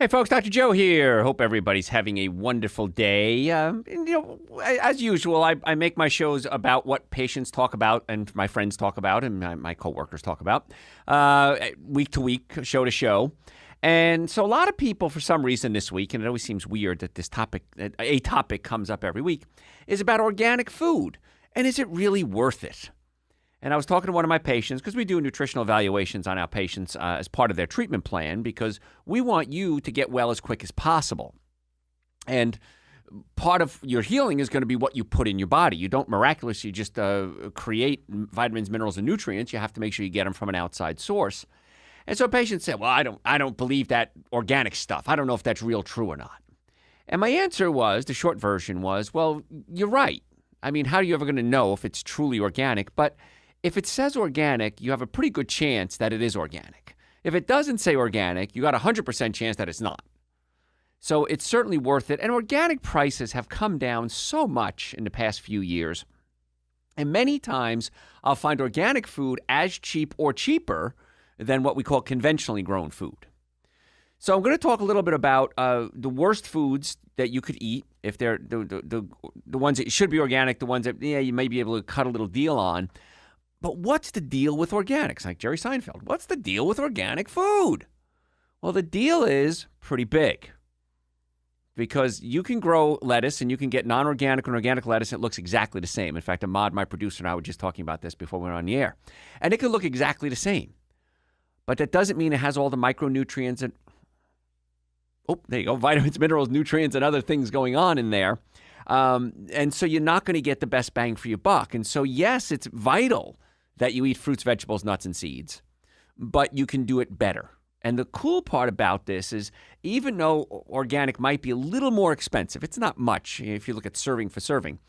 Hey folks, Dr. Joe here. Hope everybody's having a wonderful day. As usual, I make my shows about what patients talk about and my friends talk about and my coworkers talk about week to week, show to show. And so a lot of people, for some reason this week, and it always seems weird that a topic comes up every week, is about organic food. And is it really worth it? And I was talking to one of my patients, because we do nutritional evaluations on our patients as part of their treatment plan, because we want you to get well as quick as possible. And part of your healing is going to be what you put in your body. You don't miraculously just create vitamins, minerals, and nutrients. You have to make sure you get them from an outside source. And so patients said, well, I don't believe that organic stuff. I don't know if that's real true or not. And my answer was, the short version was, well, you're right. I mean, how are you ever going to know if it's truly organic? But if it says organic, you have a pretty good chance that it is organic. If it doesn't say organic, you got a 100% chance that it's not. So it's certainly worth it. And organic prices have come down so much in the past few years. And many times I'll find organic food as cheap or cheaper than what we call conventionally grown food. So I'm going to talk a little bit about the worst foods that you could eat, if they're the ones that should be organic, the ones that you may be able to cut a little deal on. But what's the deal with organics? Like Jerry Seinfeld, what's the deal with organic food? Well, the deal is pretty big, because you can grow lettuce and you can get non-organic and organic lettuce. And it looks exactly the same. In fact, Ahmad, my producer, and I were just talking about this before we went on the air. And it can look exactly the same. But that doesn't mean it has all the micronutrients and, there you go, vitamins, minerals, nutrients, and other things going on in there. And so you're not going to get the best bang for your buck. And so, yes, it's vital that you eat fruits, vegetables, nuts, and seeds, but you can do it better. And the cool part about this is, even though organic might be a little more expensive, it's not much if you look at serving for serving,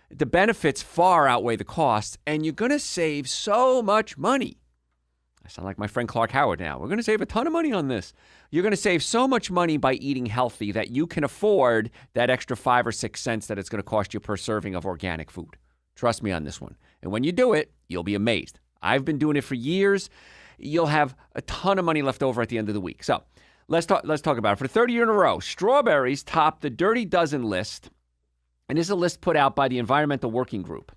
the benefits far outweigh the costs, and you're going to save so much money. I sound like my friend Clark Howard now. We're going to save a ton of money on this. You're going to save so much money by eating healthy that you can afford that extra 5 or 6 cents that it's going to cost you per serving of organic food. Trust me on this one. And when you do it, you'll be amazed. I've been doing it for years. You'll have a ton of money left over at the end of the week. So let's talk about it. For the third year in a row, strawberries top the Dirty Dozen list. And this is a list put out by the Environmental Working Group.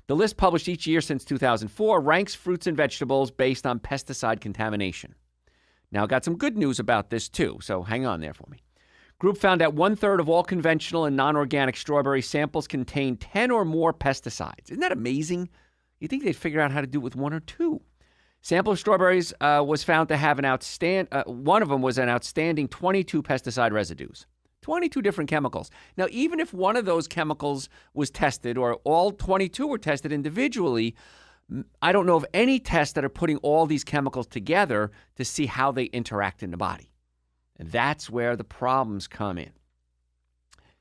The list, published each year since 2004, ranks fruits and vegetables based on pesticide contamination. Now, I got some good news about this, too, so hang on there for me. Group found that 1/3 of all conventional and non-organic strawberry samples contain 10 or more pesticides. Isn't that amazing? You'd think they'd figure out how to do it with 1 or 2. Sample of strawberries was found to have one of them was an outstanding 22 pesticide residues. 22 different chemicals. Now, even if one of those chemicals was tested, or all 22 were tested individually, I don't know of any tests that are putting all these chemicals together to see how they interact in the body. And that's where the problems come in.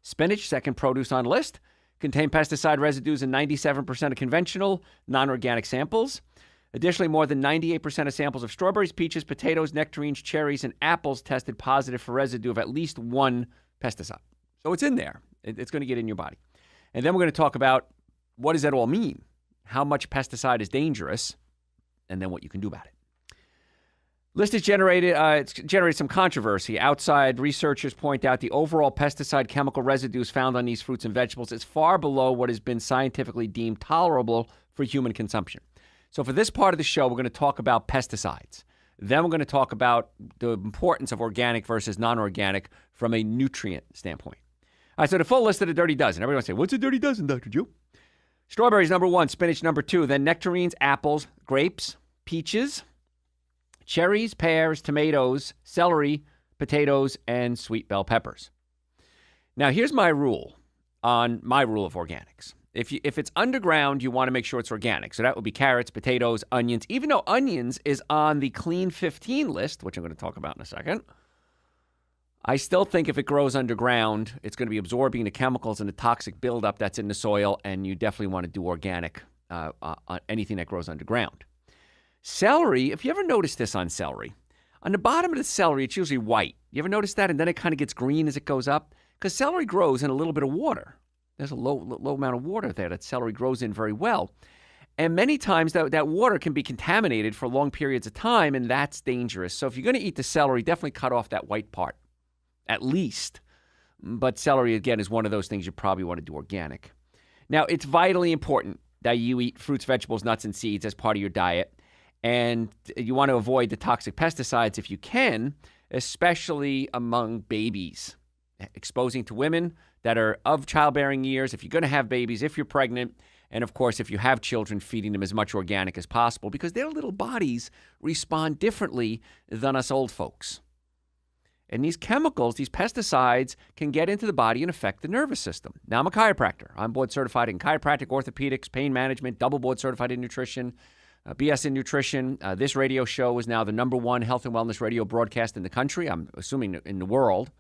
Spinach, second produce on the list, contain pesticide residues in 97% of conventional, non-organic samples. Additionally, more than 98% of samples of strawberries, peaches, potatoes, nectarines, cherries, and apples tested positive for residue of at least one pesticide. So it's in there. It's going to get in your body. And then we're going to talk about, what does that all mean? How much pesticide is dangerous, and then what you can do about it. List has generated some controversy. Outside researchers point out the overall pesticide chemical residues found on these fruits and vegetables is far below what has been scientifically deemed tolerable for human consumption. So for this part of the show, we're going to talk about pesticides. Then we're going to talk about the importance of organic versus non-organic from a nutrient standpoint. All right, so the full list of the Dirty Dozen. Everyone say, what's a Dirty Dozen, Dr. Joe? Strawberries, number 1. Spinach, number 2. Then nectarines, apples, grapes, peaches, cherries, pears, tomatoes, celery, potatoes, and sweet bell peppers. Now, here's my rule of organics. If it's underground, you want to make sure it's organic. So that would be carrots, potatoes, onions. Even though onions is on the Clean 15 list, which I'm going to talk about in a second, I still think if it grows underground, it's going to be absorbing the chemicals and the toxic buildup that's in the soil, and you definitely want to do organic on anything that grows underground. Celery, if you ever notice this on celery, on the bottom of the celery, it's usually white. You ever notice that? And then it kind of gets green as it goes up? Because celery grows in a little bit of water. There's a low amount of water there that celery grows in very well. And many times that water can be contaminated for long periods of time, and that's dangerous. So if you're going to eat the celery, definitely cut off that white part. at least. But celery, again, is one of those things you probably want to do organic. Now, it's vitally important that you eat fruits, vegetables, nuts, and seeds as part of your diet. And you want to avoid the toxic pesticides if you can, especially among babies. Exposing to women that are of childbearing years, if you're going to have babies, if you're pregnant, and of course, if you have children, feeding them as much organic as possible because their little bodies respond differently than us old folks. And these chemicals, these pesticides, can get into the body and affect the nervous system. Now, I'm a chiropractor. I'm board certified in chiropractic, orthopedics, pain management, double board certified in nutrition, BS in nutrition. This radio show is now the #1 health and wellness radio broadcast in the country, I'm assuming in the world,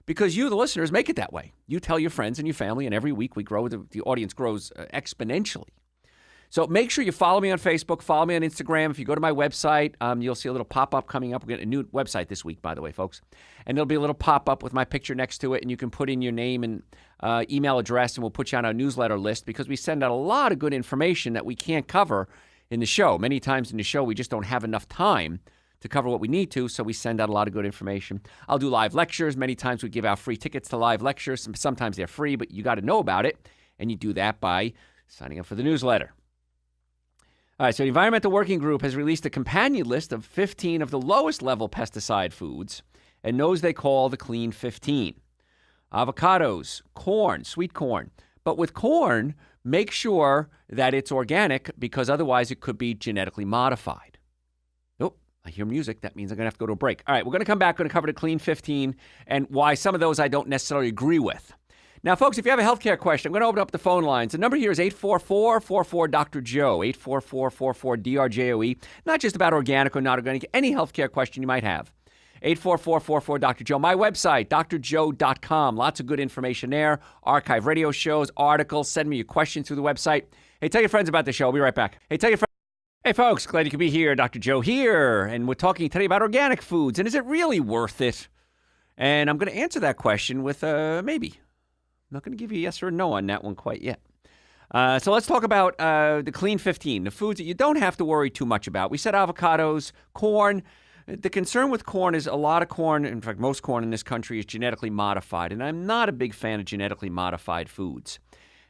because you, the listeners, make it that way. You tell your friends and your family, and every week we grow, the audience grows exponentially. So make sure you follow me on Facebook, follow me on Instagram. If you go to my website, you'll see a little pop-up coming up. We're getting a new website this week, by the way, folks. And there'll be a little pop-up with my picture next to it, and you can put in your name and email address, and we'll put you on our newsletter list because we send out a lot of good information that we can't cover in the show. Many times in the show, we just don't have enough time to cover what we need to, so we send out a lot of good information. I'll do live lectures. Many times we give out free tickets to live lectures. Sometimes they're free, but you got to know about it, and you do that by signing up for the newsletter. All right, so the Environmental Working Group has released a companion list of 15 of the lowest level pesticide foods, and those they call the Clean 15. Avocados, corn, sweet corn. But with corn, make sure that it's organic because otherwise it could be genetically modified. I hear music. That means I'm going to have to go to a break. All right, we're going to come back, going to cover the Clean 15 and why some of those I don't necessarily agree with. Now, folks, if you have a healthcare question, I'm going to open up the phone lines. The number here is 844-44-DR-JOE, 844-44-DRJOE. Not just about organic or not organic, any healthcare question you might have. 844-44-DR-JOE. My website, drjoe.com. Lots of good information there. Archive radio shows, articles. Send me your questions through the website. Hey, tell your friends about the show. I'll be right back. Hey, tell your friends. Hey, folks, glad you could be here. Dr. Joe here, and we're talking today about organic foods, and is it really worth it? And I'm going to answer that question with maybe. I'm not going to give you a yes or a no on that one quite yet. So let's talk about the Clean 15, the foods that you don't have to worry too much about. We said avocados, corn. The concern with corn is a lot of corn, in fact, most corn in this country is genetically modified, and I'm not a big fan of genetically modified foods.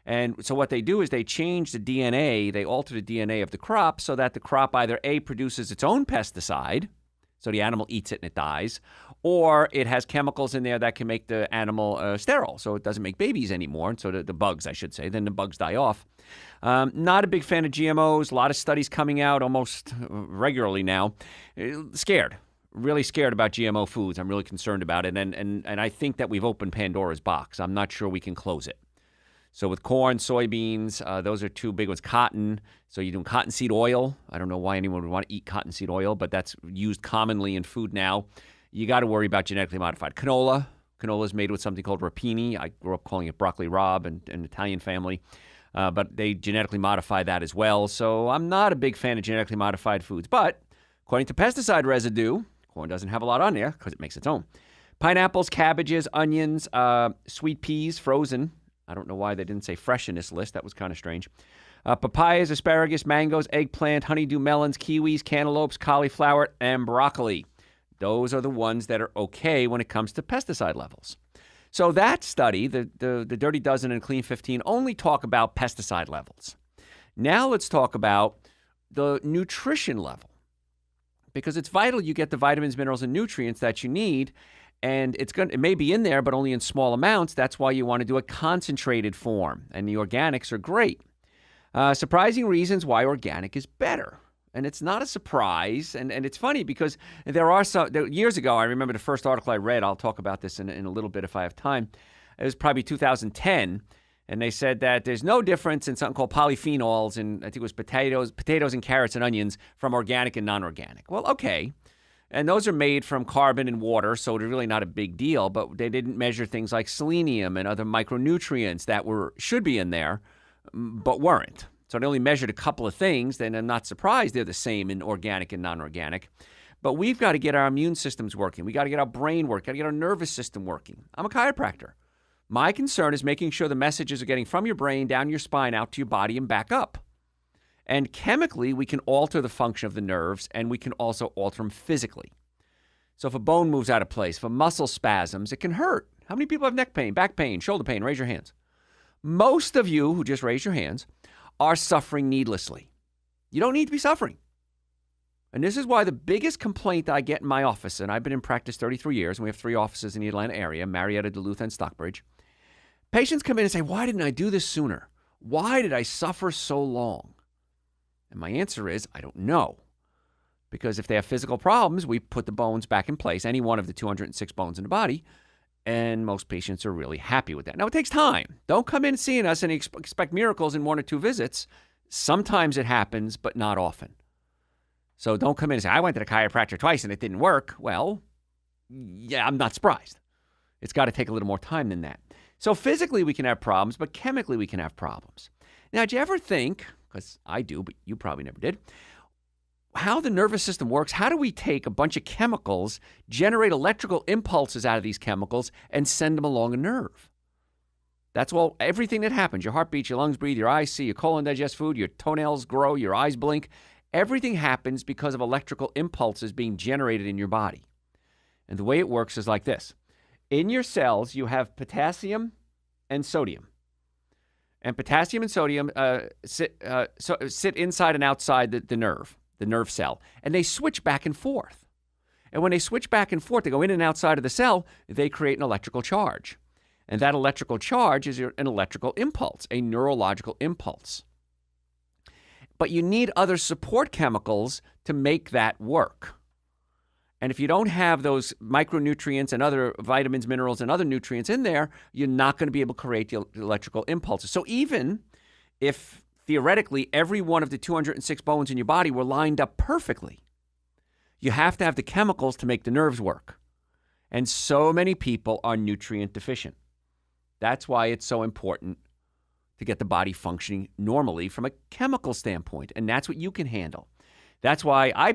And so what they do is they change the DNA, they alter the DNA of the crop so that the crop either A, produces its own pesticide, so the animal eats it and it dies, or it has chemicals in there that can make the animal sterile, so it doesn't make babies anymore, so the bugs, I should say, then the bugs die off. Not a big fan of GMOs, a lot of studies coming out almost regularly now. Scared, really scared about GMO foods. I'm really concerned about it, and I think that we've opened Pandora's box. I'm not sure we can close it. So with corn, soybeans, those are two big ones. Cotton, so you're doing cottonseed oil. I don't know why anyone would want to eat cottonseed oil, but that's used commonly in food now. You got to worry about genetically modified. Canola. Canola is made with something called rapini. I grew up calling it broccoli rabe and an Italian family. But they genetically modify that as well. So I'm not a big fan of genetically modified foods. But according to pesticide residue, corn doesn't have a lot on there because it makes its own. Pineapples, cabbages, onions, sweet peas, frozen. I don't know why they didn't say fresh in this list. That was kind of strange. Papayas, asparagus, mangoes, eggplant, honeydew melons, kiwis, cantaloupes, cauliflower, and broccoli. Those are the ones that are okay when it comes to pesticide levels. So that study, the Dirty Dozen and Clean 15, only talk about pesticide levels. Now let's talk about the nutrition level, because it's vital you get the vitamins, minerals, and nutrients that you need. And it may be in there, but only in small amounts. That's why you want to do a concentrated form. And the organics are great. Surprising reasons why organic is better. And it's not a surprise. And it's funny because years ago, I remember the first article I read. I'll talk about this in a little bit if I have time. It was probably 2010. And they said that there's no difference in something called polyphenols in, I think it was potatoes and carrots and onions from organic and non-organic. Well, okay. And those are made from carbon and water, so it's really not a big deal. But they didn't measure things like selenium and other micronutrients that should be in there, but weren't. So they only measured a couple of things. Then I'm not surprised they're the same in organic and non-organic. But we've got to get our immune systems working. We got to get our brain working. Got to get our nervous system working. I'm a chiropractor. My concern is making sure the messages are getting from your brain down your spine out to your body and back up. And chemically, we can alter the function of the nerves, and we can also alter them physically. So if a bone moves out of place, if a muscle spasms, it can hurt. How many people have neck pain, back pain, shoulder pain? Raise your hands. Most of you who just raised your hands are suffering needlessly. You don't need to be suffering. And this is why the biggest complaint that I get in my office, and I've been in practice 33 years, and we have 3 offices in the Atlanta area, Marietta, Duluth, and Stockbridge. Patients come in and say, why didn't I do this sooner? Why did I suffer so long? And my answer is, I don't know. Because if they have physical problems, we put the bones back in place, any one of the 206 bones in the body, and most patients are really happy with that. Now, it takes time. Don't come in seeing us and expect miracles in 1 or 2 visits. Sometimes it happens, but not often. So don't come in and say, I went to the chiropractor twice and it didn't work. Well, yeah, I'm not surprised. It's got to take a little more time than that. So physically we can have problems, but chemically we can have problems. Now, did you ever think, because I do, but you probably never did, how the nervous system works? How do we take a bunch of chemicals, generate electrical impulses out of these chemicals, and send them along a nerve? That's all, everything that happens. Your heart beats, your lungs breathe, your eyes see, your colon digests food, your toenails grow, your eyes blink. Everything happens because of electrical impulses being generated in your body. And the way it works is like this. In your cells, you have potassium and sodium. And potassium and sodium sit inside and outside the nerve cell. And they switch back and forth. And when they switch back and forth, they go in and outside of the cell, they create an electrical charge. And that electrical charge is an electrical impulse, a neurological impulse. But you need other support chemicals to make that work. And if you don't have those micronutrients and other vitamins, minerals, and other nutrients in there, you're not going to be able to create the electrical impulses. So even if theoretically every one of the 206 bones in your body were lined up perfectly, you have to have the chemicals to make the nerves work. And so many people are nutrient deficient. That's why it's so important to get the body functioning normally from a chemical standpoint. And that's what you can handle. That's why I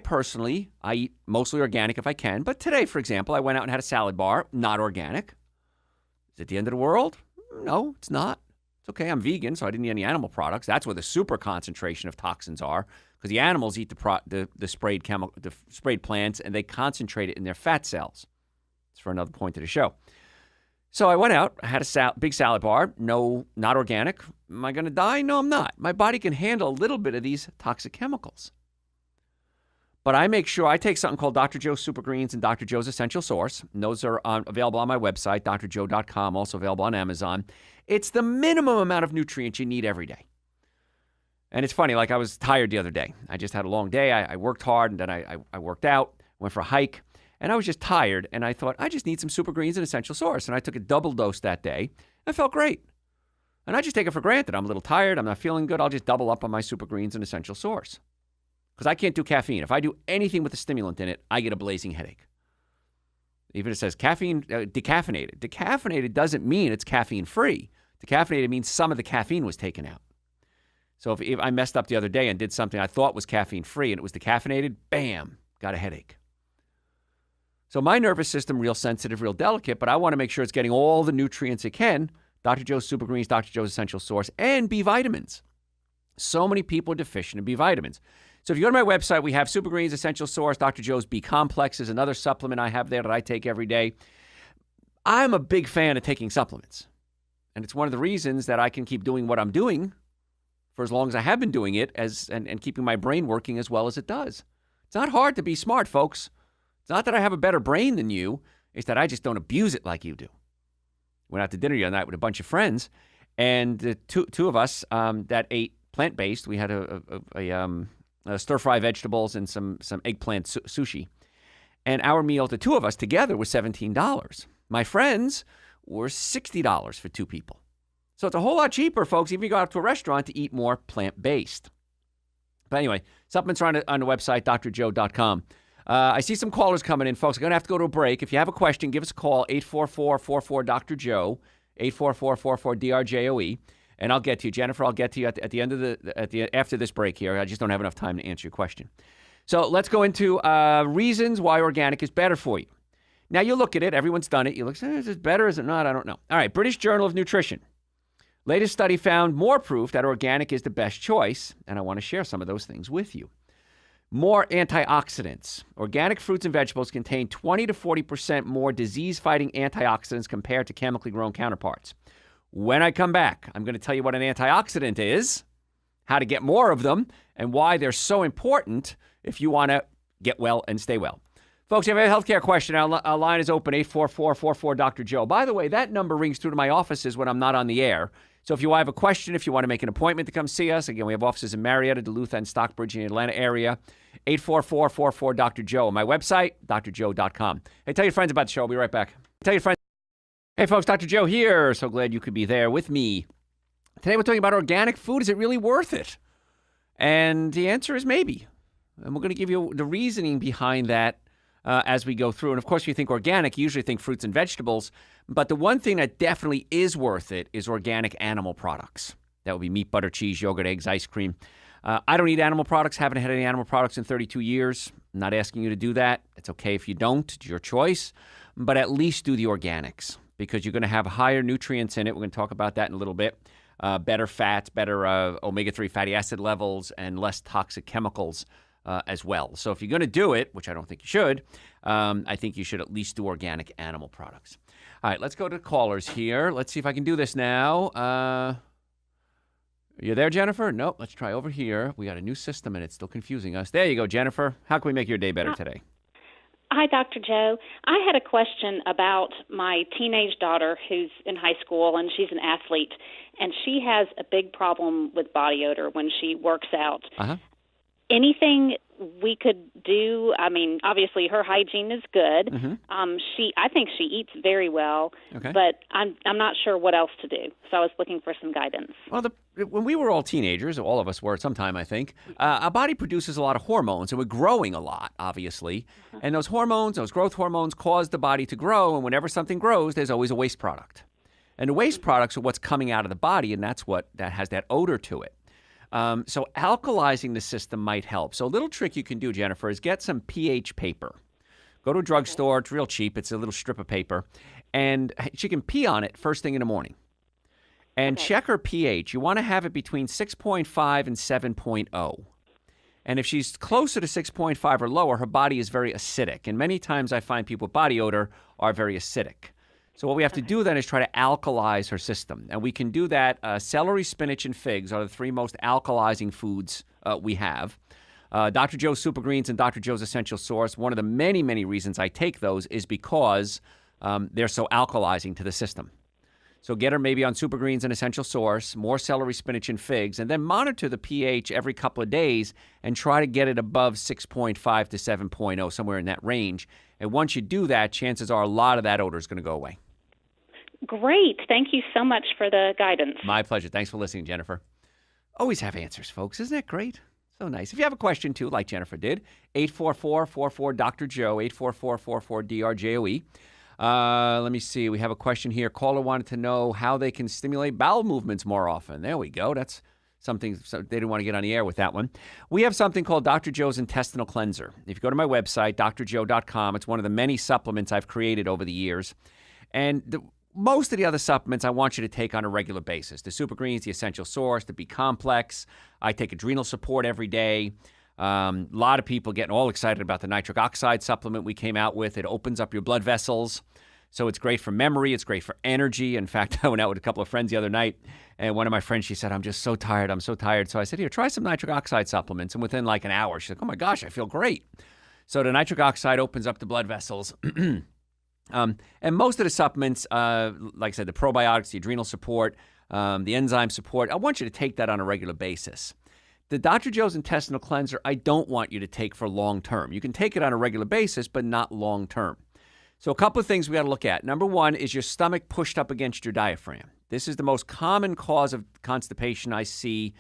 eat mostly organic if I can. But today, for example, I went out and had a salad bar, not organic. Is it the end of the world? No, it's not. It's okay. I'm vegan, so I didn't eat any animal products. That's where the super concentration of toxins are, because the animals eat the sprayed plants, and they concentrate it in their fat cells. It's for another point of the show. So I went out, I had a big salad bar. No, not organic. Am I going to die? No, I'm not. My body can handle a little bit of these toxic chemicals. But I make sure I take something called Dr. Joe's Super Greens and Dr. Joe's Essential Source. And those are available on my website, drjoe.com, also available on Amazon. It's the minimum amount of nutrients you need every day. And it's funny, like I was tired the other day. I just had a long day. I worked hard, and then I worked out, went for a hike. And I was just tired, and I thought, I just need some Super Greens and Essential Source. And I took a double dose that day. I felt great. And I just take it for granted. I'm a little tired. I'm not feeling good. I'll just double up on my Super Greens and Essential Source. Because I can't do caffeine. If I do anything with a stimulant in it, I get a blazing headache. Even it says caffeine, decaffeinated. Decaffeinated doesn't mean it's caffeine-free. Decaffeinated means some of the caffeine was taken out. So if I messed up the other day and did something I thought was caffeine-free and it was decaffeinated, bam, got a headache. So my nervous system, real sensitive, real delicate, but I want to make sure it's getting all the nutrients it can. Dr. Joe's Super Greens, Dr. Joe's Essential Source, and B vitamins. So many people are deficient in B vitamins. So if you go to my website, we have Super Greens, Essential Source, Dr. Joe's B Complex is another supplement I have there that I take every day. I'm a big fan of taking supplements. And it's one of the reasons that I can keep doing what I'm doing for as long as I have been doing it and keeping my brain working as well as it does. It's not hard to be smart, folks. It's not that I have a better brain than you. It's that I just don't abuse it like you do. Went out to dinner the other night with a bunch of friends, and the two of us that ate plant-based, we had a stir-fry vegetables and some eggplant sushi. And our meal, the two of us together, was $17. My friends were $60 for 2 people. So it's a whole lot cheaper, folks, if you go out to a restaurant to eat more plant-based. But anyway, supplements are on the website, drjoe.com. I see some callers coming in, folks. I'm going to have to go to a break. If you have a question, give us a call, 844-44-DR-JOE, 844-44-DRJOE, and I'll get to you. Jennifer, I'll get to you at the end of after this break here. I just don't have enough time to answer your question. So let's go into reasons why organic is better for you. Now, you look at it. Everyone's done it. You look, is it better? Is it not? I don't know. All right, British Journal of Nutrition. Latest study found more proof that organic is the best choice, and I want to share some of those things with you. More antioxidants. Organic fruits and vegetables contain 20 to 40% more disease-fighting antioxidants compared to chemically grown counterparts. When I come back, I'm going to tell you what an antioxidant is, how to get more of them, and why they're so important if you want to get well and stay well. Folks, if you have a healthcare question, our line is open, 844-44-Dr. Joe. By the way, that number rings through to my offices when I'm not on the air. So if you have a question, if you want to make an appointment to come see us, again, we have offices in Marietta, Duluth, and Stockbridge in the Atlanta area, 844-44-Dr. Joe. My website, drjoe.com. Hey, tell your friends about the show. I'll be right back. Tell your friends. Hey, folks, Dr. Joe here. So glad you could be there with me. Today we're talking about organic food. Is it really worth it? And the answer is maybe. And we're going to give you the reasoning behind that as we go through. And of course, if you think organic, you usually think fruits and vegetables. But the one thing that definitely is worth it is organic animal products. That would be meat, butter, cheese, yogurt, eggs, ice cream. I don't eat animal products. Haven't had any animal products in 32 years. I'm not asking you to do that. It's okay if you don't. It's your choice. But at least do the organics because you're going to have higher nutrients in it. We're going to talk about that in a little bit. Better fats, better omega-3 fatty acid levels, and less toxic chemicals as well. So if you're going to do it, which I don't think you should, I think you should at least do organic animal products. All right, let's go to callers here. Let's see if I can do this now. Are you there, Jennifer? Nope. Let's try over here. We got a new system, and it's still confusing us. There you go, Jennifer. How can we make your day better today? Hi, Dr. Joe. I had a question about my teenage daughter who's in high school, and she's an athlete, and she has a big problem with body odor when she works out. Uh-huh. Anything we could do? I mean, obviously her hygiene is good. Mm-hmm. I think she eats very well, okay. But I'm not sure what else to do. So I was looking for some guidance. Well, when we were all teenagers, all of us were at some time, I think, our body produces a lot of hormones, and we're growing a lot, obviously. Uh-huh. And those hormones, those growth hormones, cause the body to grow. And whenever something grows, there's always a waste product. And the waste products are what's coming out of the body, and that's what that has that odor to it. So alkalizing the system might help. So a little trick you can do, Jennifer, is get some pH paper. Go to a drugstore. It's real cheap. It's a little strip of paper. And she can pee on it first thing in the morning. And check her pH. You want to have it between 6.5 and 7.0. And if she's closer to 6.5 or lower, her body is very acidic. And many times I find people with body odor are very acidic. So what we have to do then is try to alkalize her system. And we can do that. Celery, spinach, and figs are the three most alkalizing foods we have. Dr. Joe's Super Greens and Dr. Joe's Essential Source, one of the many, many reasons I take those is because they're so alkalizing to the system. So get her maybe on Super Greens and Essential Source, more celery, spinach, and figs, and then monitor the pH every couple of days and try to get it above 6.5 to 7.0, somewhere in that range. And once you do that, chances are a lot of that odor is going to go away. Great. Thank you so much for the guidance. My pleasure. Thanks for listening, Jennifer. Always have answers, folks. Isn't that great? So nice. If you have a question, too, like Jennifer did, 844-44-Dr. Joe, 844-44-DRJOE. Let me see. We have a question here. Caller wanted to know how they can stimulate bowel movements more often. There we go. That's something. So they didn't want to get on the air with that one. We have something called Dr. Joe's Intestinal Cleanser. If you go to my website, drjoe.com, it's one of the many supplements I've created over the years. And most of the other supplements I want you to take on a regular basis. The Super Greens, the Essential Source, the B Complex. I take adrenal support every day. A lot of people getting all excited about the nitric oxide supplement we came out with. It opens up your blood vessels. So it's great for memory. It's great for energy. In fact, I went out with a couple of friends the other night, and one of my friends, she said, I'm just so tired. I'm so tired. So I said, here, try some nitric oxide supplements. And within like an hour, she's like, oh my gosh, I feel great. So the nitric oxide opens up the blood vessels. And most of the supplements, like I said, the probiotics, the adrenal support, the enzyme support, I want you to take that on a regular basis. The Dr. Joe's Intestinal Cleanser, I don't want you to take for long term. You can take it on a regular basis, but not long term. So a couple of things we got to look at. Number one is your stomach pushed up against your diaphragm. This is the most common cause of constipation I see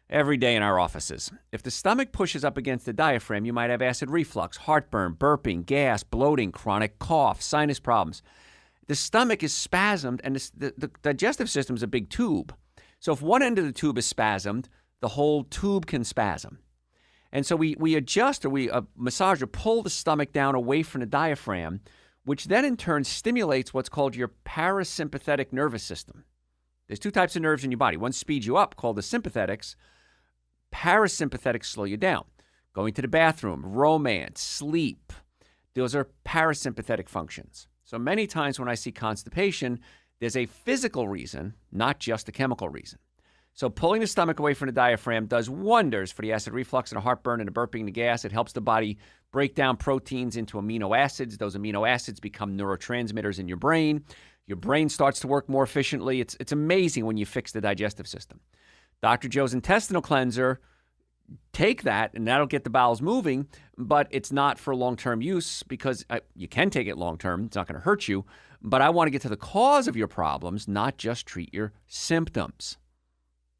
every day in our offices. If the stomach pushes up against the diaphragm, you might have acid reflux, heartburn, burping, gas, bloating, chronic cough, sinus problems. The stomach is spasmed, and the digestive system is a big tube. So if one end of the tube is spasmed, the whole tube can spasm. And so we adjust or we massage or pull the stomach down away from the diaphragm, which then in turn stimulates what's called your parasympathetic nervous system. There's two types of nerves in your body. One speeds you up, called the sympathetics. Parasympathetics slow you down. going to the bathroom, romance, sleep. Those are parasympathetic functions. So many times when I see constipation, there's a physical reason, not just a chemical reason. So pulling the stomach away from the diaphragm does wonders for the acid reflux and the heartburn and the burping and the gas. It helps the body break down proteins into amino acids. Those amino acids become neurotransmitters in your brain. Your brain starts to work more efficiently. It's amazing when you fix the digestive system. Dr. Joe's intestinal cleanser, take that and that'll get the bowels moving, but it's not for long-term use because you can take it long-term. It's not going to hurt you, but I want to get to the cause of your problems, not just treat your symptoms.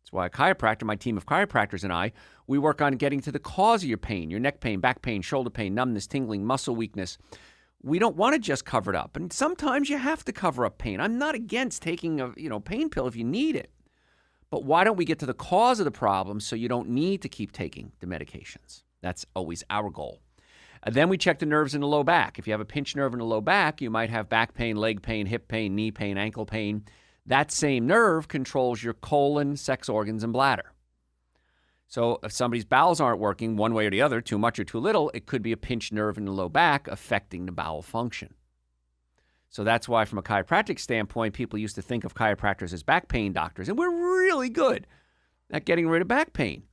That's why a chiropractor, my team of chiropractors and I, we work on getting to the cause of your pain, your neck pain, back pain, shoulder pain, numbness, tingling, muscle weakness. We don't want to just cover it up. And sometimes you have to cover up pain. I'm not against taking a pain pill if you need it. But why don't we get to the cause of the problem so you don't need to keep taking the medications? That's always our goal. And then we check the nerves in the low back. If you have a pinched nerve in the low back, you might have back pain, leg pain, hip pain, knee pain, ankle pain. That same nerve controls your colon, sex organs, and bladder. So if somebody's bowels aren't working one way or the other, too much or too little, it could be a pinched nerve in the low back affecting the bowel function. So that's why from a chiropractic standpoint, people used to think of chiropractors as back pain doctors. And we're really good at getting rid of back pain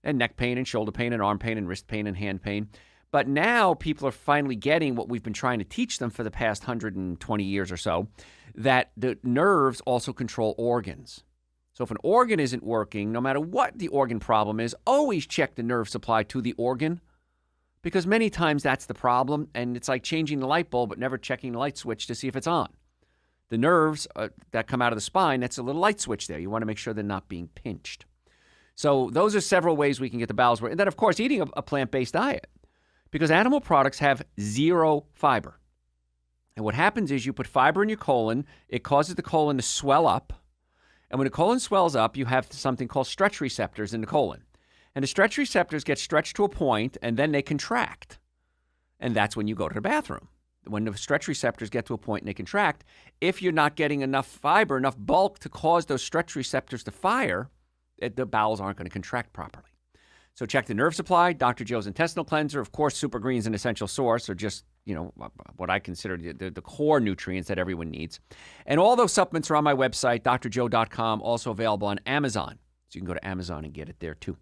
and neck pain and shoulder pain and arm pain and wrist pain and hand pain. But now people are finally getting what we've been trying to teach them for the past 120 years or so, that the nerves also control organs. So if an organ isn't working, no matter what the organ problem is, always check the nerve supply to the organ, because many times that's the problem, and it's like changing the light bulb but never checking the light switch to see if it's on. The nerves that come out of the spine, that's a little light switch there. You want to make sure they're not being pinched. So those are several ways we can get the bowels working. And then, of course, eating a plant-based diet, because animal products have zero fiber. And what happens is you put fiber in your colon, it causes the colon to swell up. And when the colon swells up, you have something called stretch receptors in the colon. And the stretch receptors get stretched to a point, and then they contract. And that's when you go to the bathroom. When the stretch receptors get to a point and they contract, if you're not getting enough fiber, enough bulk to cause those stretch receptors to fire, the bowels aren't going to contract properly. So check the nerve supply, Dr. Joe's intestinal cleanser. Of course, Super Green's an essential source, or just, what I consider the core nutrients that everyone needs. And all those supplements are on my website, drjoe.com, also available on Amazon. So you can go to Amazon and get it there too.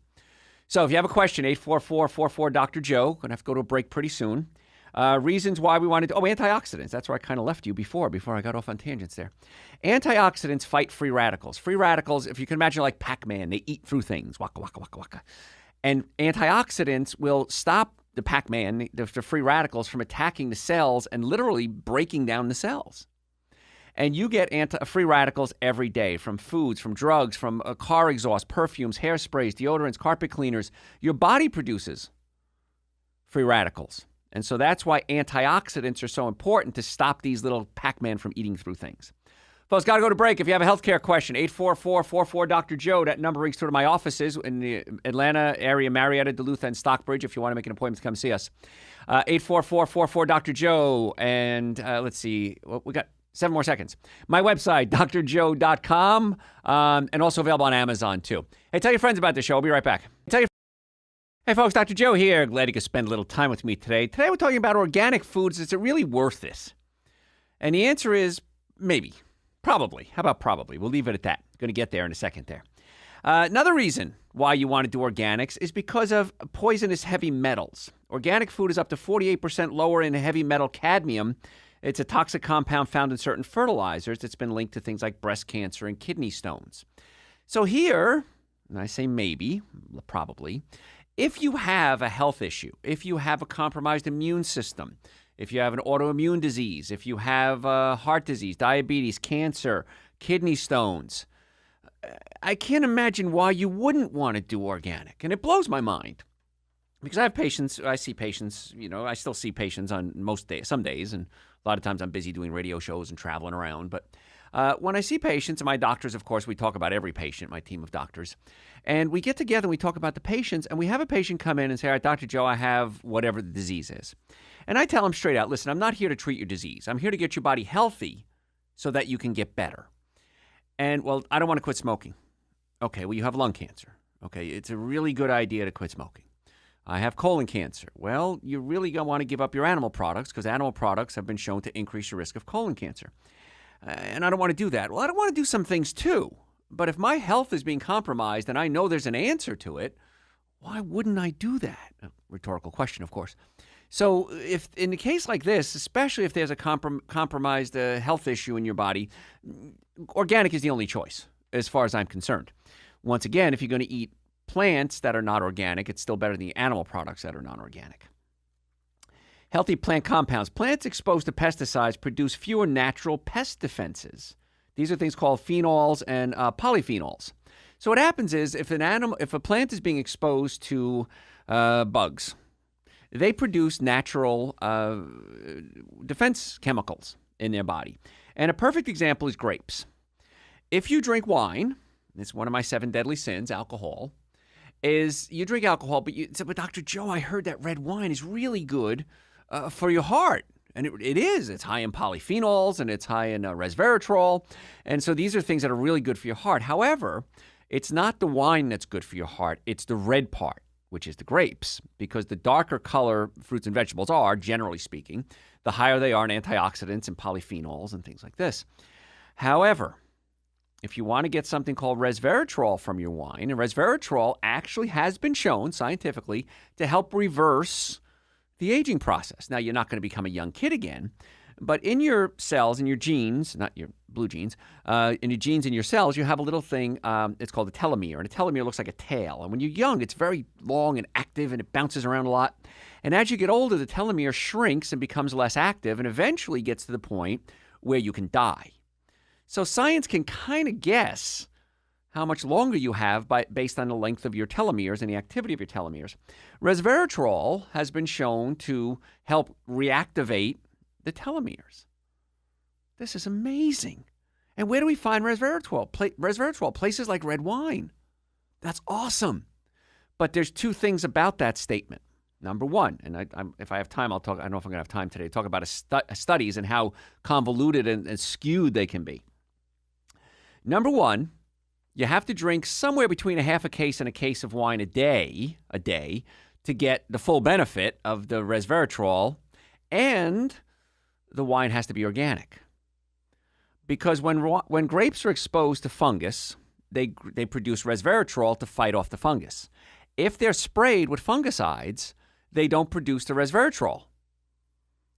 So if you have a question, 844-44-Dr. Joe. Going to have to go to a break pretty soon. Reasons why we wanted to, antioxidants. That's where I kind of left you before I got off on tangents there. Antioxidants fight free radicals. Free radicals, if you can imagine like Pac-Man, they eat through things. Waka, waka, waka, waka. And antioxidants will stop the Pac-Man, the free radicals, from attacking the cells and literally breaking down the cells. And you get free radicals every day from foods, from drugs, from car exhaust, perfumes, hairsprays, deodorants, carpet cleaners. Your body produces free radicals. And so that's why antioxidants are so important to stop these little Pac-Man from eating through things. Folks, got to go to break. If you have a healthcare question, 844-44-Dr. Joe. That number rings through to my offices in the Atlanta area, Marietta, Duluth, and Stockbridge, if you want to make an appointment to come see us. 844-44-Dr. Joe. And let's see, we got 7 more seconds. My website, drjoe.com, and also available on Amazon, too. Hey, tell your friends about the show. I'll be right back. Hey, folks, Dr. Joe here. Glad you could spend a little time with me today. Today we're talking about organic foods. Is it really worth this? And the answer is maybe. Probably. How about probably? We'll leave it at that. Going to get there in a second there. Another reason why you want to do organics is because of poisonous heavy metals. Organic food is up to 48% lower in heavy metal cadmium. It's a toxic compound found in certain fertilizers that's been linked to things like breast cancer and kidney stones. So here, and I say maybe, probably, if you have a health issue, if you have a compromised immune system, if you have an autoimmune disease, if you have heart disease, diabetes, cancer, kidney stones, I can't imagine why you wouldn't want to do organic. And it blows my mind because I have patients, I see patients, I still see patients on most days, some days, and a lot of times I'm busy doing radio shows and traveling around. But when I see patients, and my doctors, of course, we talk about every patient, my team of doctors, and we get together and we talk about the patients, and we have a patient come in and say, all right, Dr. Joe, I have whatever the disease is. And I tell them straight out, listen, I'm not here to treat your disease. I'm here to get your body healthy so that you can get better. And, well, I don't want to quit smoking. Okay, well, you have lung cancer. Okay, it's a really good idea to quit smoking. I have colon cancer. Well, you really don't want to give up your animal products because animal products have been shown to increase your risk of colon cancer. And I don't want to do that. Well, I don't want to do some things too. But if my health is being compromised and I know there's an answer to it, why wouldn't I do that? A rhetorical question, of course. So if in a case like this, especially if there's a compromised health issue in your body, organic is the only choice as far as I'm concerned. Once again, if you're going to eat plants that are not organic, it's still better than the animal products that are non-organic. Healthy plant compounds. Plants exposed to pesticides produce fewer natural pest defenses. These are things called phenols and polyphenols. So what happens is if a plant is being exposed to bugs, they produce natural defense chemicals in their body. And a perfect example is grapes. If you drink wine, it's one of my 7 deadly sins, alcohol, is you drink alcohol, but you say, but Dr. Joe, I heard that red wine is really good for your heart. And it is. It's high in polyphenols and it's high in resveratrol. And so these are things that are really good for your heart. However, it's not the wine that's good for your heart. It's the red part, which is the grapes, because the darker color fruits and vegetables are, generally speaking, the higher they are in antioxidants and polyphenols and things like this. However, if you want to get something called resveratrol from your wine, and resveratrol actually has been shown scientifically to help reverse the aging process. Now, you're not going to become a young kid again, but in your cells, in your genes, not your blue genes, in your genes in your cells, you have a little thing, it's called a telomere, and a telomere looks like a tail. And when you're young, it's very long and active, and it bounces around a lot. And as you get older, the telomere shrinks and becomes less active, and eventually gets to the point where you can die. So science can kind of guess how much longer you have based on the length of your telomeres and the activity of your telomeres. Resveratrol has been shown to help reactivate the telomeres. This is amazing. And where do we find resveratrol? Resveratrol, places like red wine. That's awesome. But there's 2 things about that statement. Number one, and if I have time, I'll talk. I don't know if I'm going to have time today to talk about studies and how convoluted and skewed they can be. Number one, you have to drink somewhere between a half a case and a case of wine a day, to get the full benefit of the resveratrol, and the wine has to be organic. Because when grapes are exposed to fungus, they produce resveratrol to fight off the fungus. If they're sprayed with fungicides, they don't produce the resveratrol.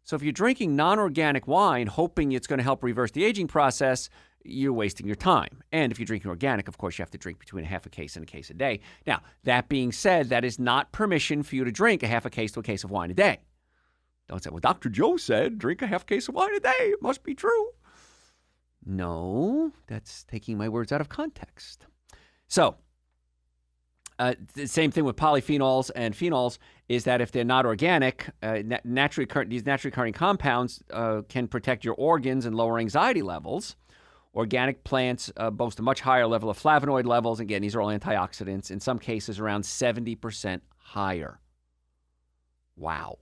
So if you're drinking non-organic wine, hoping it's going to help reverse the aging process, you're wasting your time. And if you're drinking organic, of course, you have to drink between a half a case and a case a day. Now, that being said, that is not permission for you to drink a half a case to a case of wine a day. Don't say, well, Dr. Joe said drink a half case of wine a day. It must be true. No, that's taking my words out of context. So, the same thing with polyphenols and phenols is that if they're not organic, these naturally occurring compounds can protect your organs and lower anxiety levels. Organic plants boast a much higher level of flavonoid levels. Again, these are all antioxidants, in some cases around 70% higher. Wow.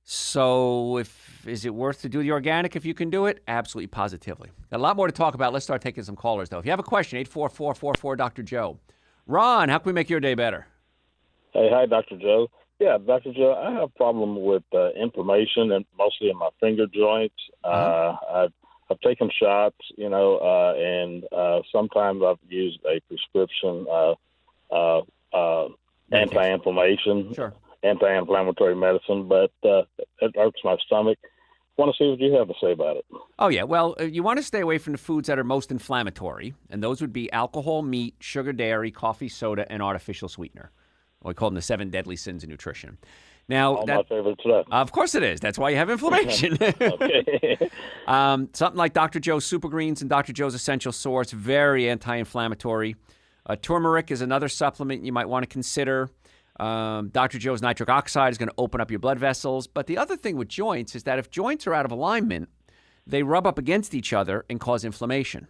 So is it worth to do the organic if you can do it? Absolutely, positively. Got a lot more to talk about. Let's start taking some callers, though. If you have a question, 844-44 Dr. Joe. Ron, how can we make your day better? Hey, hi, Dr. Joe. Yeah, Dr. Joe, I have a problem with inflammation, and mostly in my finger joints. I've taken shots, and sometimes I've used a prescription anti-inflammation, anti-inflammatory medicine, but it hurts my stomach. I want to see what you have to say about it. Oh, yeah. Well, you want to stay away from the foods that are most inflammatory, and those would be alcohol, meat, sugar, dairy, coffee, soda, and artificial sweetener. We call them the 7 deadly sins of nutrition. Now, all my favorite stuff. Of course it is. That's why you have inflammation. Okay. Something like Dr. Joe's Super Greens and Dr. Joe's Essential Source, very anti-inflammatory. Turmeric is another supplement you might want to consider. Dr. Joe's nitric oxide is going to open up your blood vessels. But the other thing with joints is that if joints are out of alignment, they rub up against each other and cause inflammation.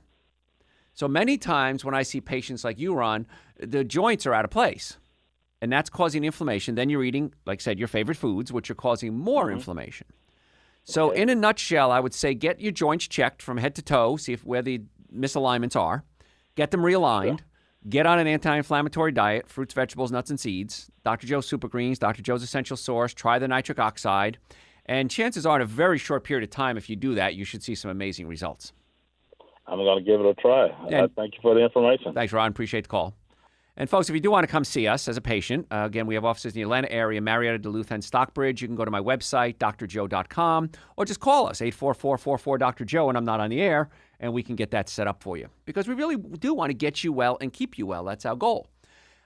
So many times when I see patients like you, Ron, the joints are out of place. And that's causing inflammation. Then you're eating, like I said, your favorite foods, which are causing more inflammation. So in a nutshell, I would say get your joints checked from head to toe, see where the misalignments are, get them realigned. Get on an anti-inflammatory diet, fruits, vegetables, nuts, and seeds. Dr. Joe's Super Greens, Dr. Joe's Essential Source. Try the nitric oxide. And chances are, in a very short period of time, if you do that, you should see some amazing results. I'm going to give it a try. Yeah. Thank you for the information. Thanks, Ron. Appreciate the call. And, folks, if you do want to come see us as a patient, again, we have offices in the Atlanta area, Marietta, Duluth, and Stockbridge. You can go to my website, drjoe.com, or just call us, 844-44-DR-JOE, and I'm not on the air, and we can get that set up for you. Because we really do want to get you well and keep you well. That's our goal.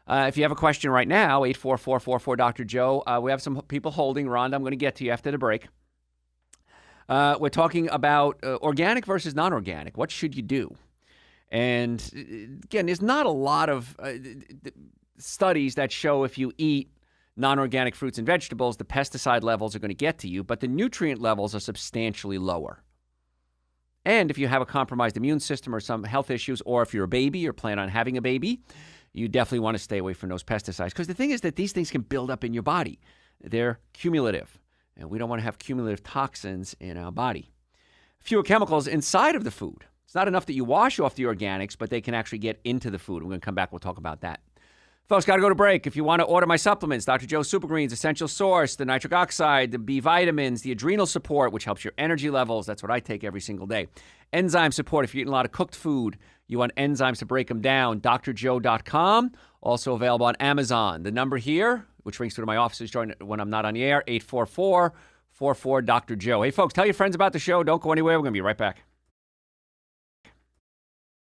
If you have a question right now, 844-44-DR-JOE. We have some people holding. Rhonda, I'm going to get to you after the break. We're talking about organic versus non-organic. What should you do? And again, there's not a lot of studies that show if you eat non-organic fruits and vegetables, the pesticide levels are going to get to you, but the nutrient levels are substantially lower. And if you have a compromised immune system or some health issues, or if you're a baby or plan on having a baby, you definitely want to stay away from those pesticides. Because the thing is that these things can build up in your body. They're cumulative, and we don't want to have cumulative toxins in our body. Fewer chemicals inside of the food. It's not enough that you wash off the organics, but they can actually get into the food. We're going to come back. We'll talk about that. Folks, got to go to break. If you want to order my supplements, Dr. Joe's Super Greens, Essential Source, the nitric oxide, the B vitamins, the adrenal support, which helps your energy levels. That's what I take every single day. Enzyme support. If you're eating a lot of cooked food, you want enzymes to break them down. drjoe.com. Also available on Amazon. The number here, which rings through to my offices when I'm not on the air, 844-44-DR-JOE. Hey, folks, tell your friends about the show. Don't go anywhere. We're going to be right back.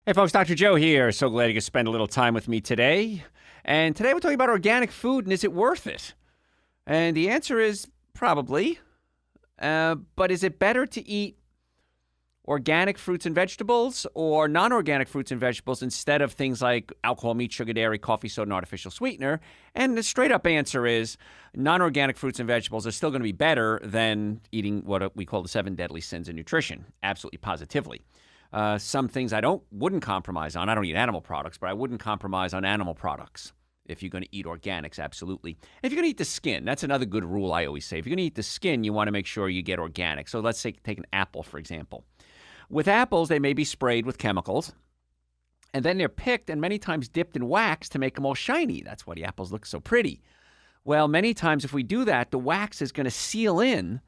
Hey, folks, Dr. Joe here. So glad you could spend a little time with me today. And today we're talking about organic food, and is it worth it? And the answer is probably. But is it better to eat organic fruits and vegetables or non-organic fruits and vegetables instead of things like alcohol, meat, sugar, dairy, coffee, soda, and artificial sweetener? And the straight-up answer is non-organic fruits and vegetables are still going to be better than eating what we call the 7 deadly sins in nutrition, absolutely positively. Some things I wouldn't compromise on. I don't eat animal products, but I wouldn't compromise on animal products if you're going to eat organics, absolutely. And if you're going to eat the skin, that's another good rule I always say. If you're going to eat the skin, you want to make sure you get organic. So let's say take an apple, for example. With apples, they may be sprayed with chemicals, and then they're picked and many times dipped in wax to make them all shiny. That's why the apples look so pretty. Well, many times if we do that, the wax is going to seal in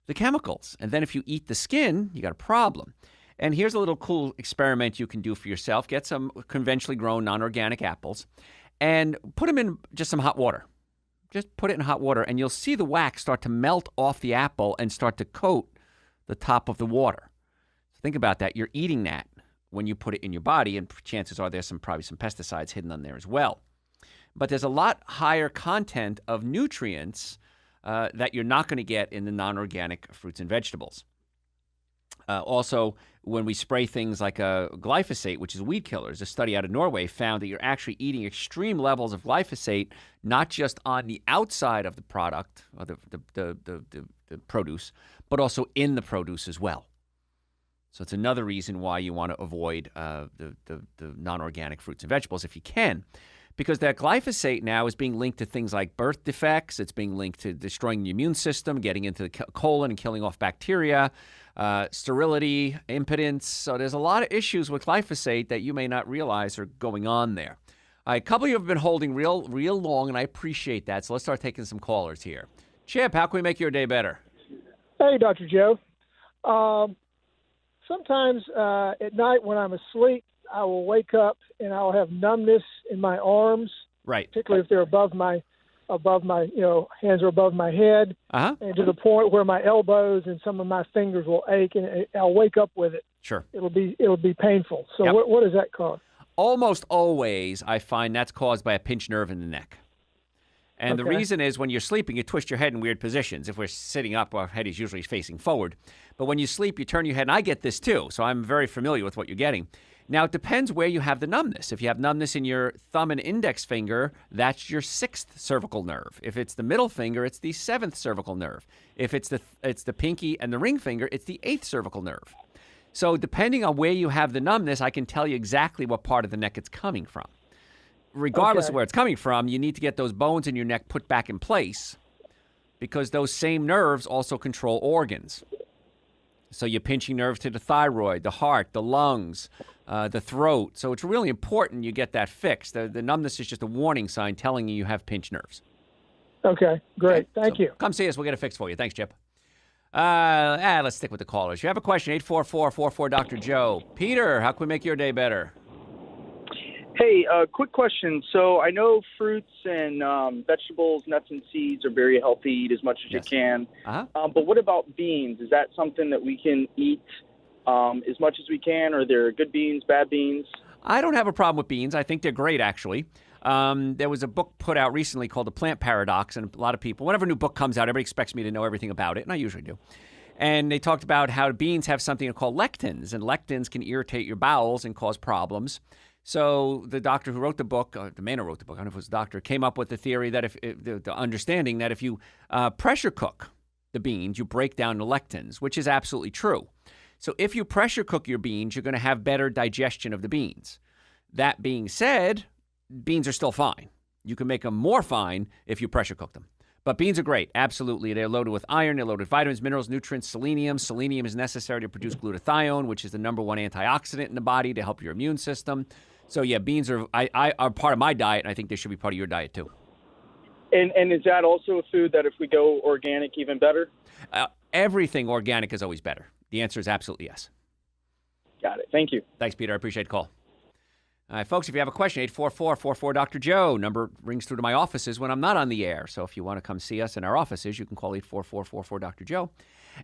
the chemicals. And then if you eat the skin, you got a problem. And here's a little cool experiment you can do for yourself. Get some conventionally grown non-organic apples and put them in just some hot water. Just put it in hot water, and you'll see the wax start to melt off the apple and start to coat the top of the water. So think about that. You're eating that when you put it in your body, and chances are there's probably some pesticides hidden on there as well. But there's a lot higher content of nutrients that you're not going to get in the non-organic fruits and vegetables. Also, when we spray things like glyphosate, which is weed killers, a study out of Norway found that you're actually eating extreme levels of glyphosate, not just on the outside of the product, or the produce, but also in the produce as well. So it's another reason why you want to avoid the non-organic fruits and vegetables if you can. Because that glyphosate now is being linked to things like birth defects. It's being linked to destroying the immune system, getting into the colon and killing off bacteria, sterility, impotence. So there's a lot of issues with glyphosate that you may not realize are going on there. A couple of you have been holding real long, and I appreciate that. So let's start taking some callers here. Chip, how can we make your day better? Hey, Dr. Joe. Sometimes at night when I'm asleep, I will wake up and I'll have numbness in my arms, right? Particularly if they're above my, hands are above my head, and to the point where my elbows and some of my fingers will ache, and I'll wake up with it. Sure, it'll be painful. So yep. What does that cause? Almost always, I find that's caused by a pinched nerve in the neck. And the reason is when you're sleeping, you twist your head in weird positions. If we're sitting up, our head is usually facing forward. But when you sleep, you turn your head, and I get this too, so I'm very familiar with what you're getting. Now, it depends where you have the numbness. If you have numbness in your thumb and index finger, that's your 6th cervical nerve. If it's the middle finger, it's the 7th cervical nerve. If it's the pinky and the ring finger, it's the 8th cervical nerve. So depending on where you have the numbness, I can tell you exactly what part of the neck it's coming from. Regardless of where it's coming from, you need to get those bones in your neck put back in place because those same nerves also control organs. So you're pinching nerves to the thyroid, the heart, the lungs, the throat. So it's really important you get that fixed. The numbness is just a warning sign telling you have pinched nerves. Okay, great. Okay? Thank you. Come see us. We'll get it fixed for you. Thanks, Chip. Let's stick with the callers. You have a question, 844-44 Dr. Joe. Peter, how can we make your day better? Hey, quick question. So I know fruits and vegetables, nuts and seeds are very healthy. Eat as much as you can. But what about beans? Is that something that we can eat as much as we can? Are there good beans, bad beans? I don't have a problem with beans. I think they're great, actually. There was a book put out recently called The Plant Paradox, and a lot of people, whenever a new book comes out, everybody expects me to know everything about it, and I usually do. And they talked about how beans have something called lectins, and lectins can irritate your bowels and cause problems. So the doctor who wrote the book, the man who wrote the book, I don't know if it was the doctor, came up with the theory that the understanding that if you pressure cook the beans, you break down the lectins, which is absolutely true. So if you pressure cook your beans, you're going to have better digestion of the beans. That being said, beans are still fine. You can make them more fine if you pressure cook them. But beans are great, absolutely. They're loaded with iron, they're loaded with vitamins, minerals, nutrients, selenium. Selenium is necessary to produce glutathione, which is the number one antioxidant in the body to help your immune system. So yeah, beans are part of my diet, and I think they should be part of your diet too. And is that also a food that if we go organic, even better? Everything organic is always better. The answer is absolutely yes. Got it. Thank you. Thanks, Peter. I appreciate the call. All right, folks, if you have a question, 844-44 Dr. Joe. Number rings through to my offices when I'm not on the air. So if you want to come see us in our offices, you can call 844-44 Dr. Joe.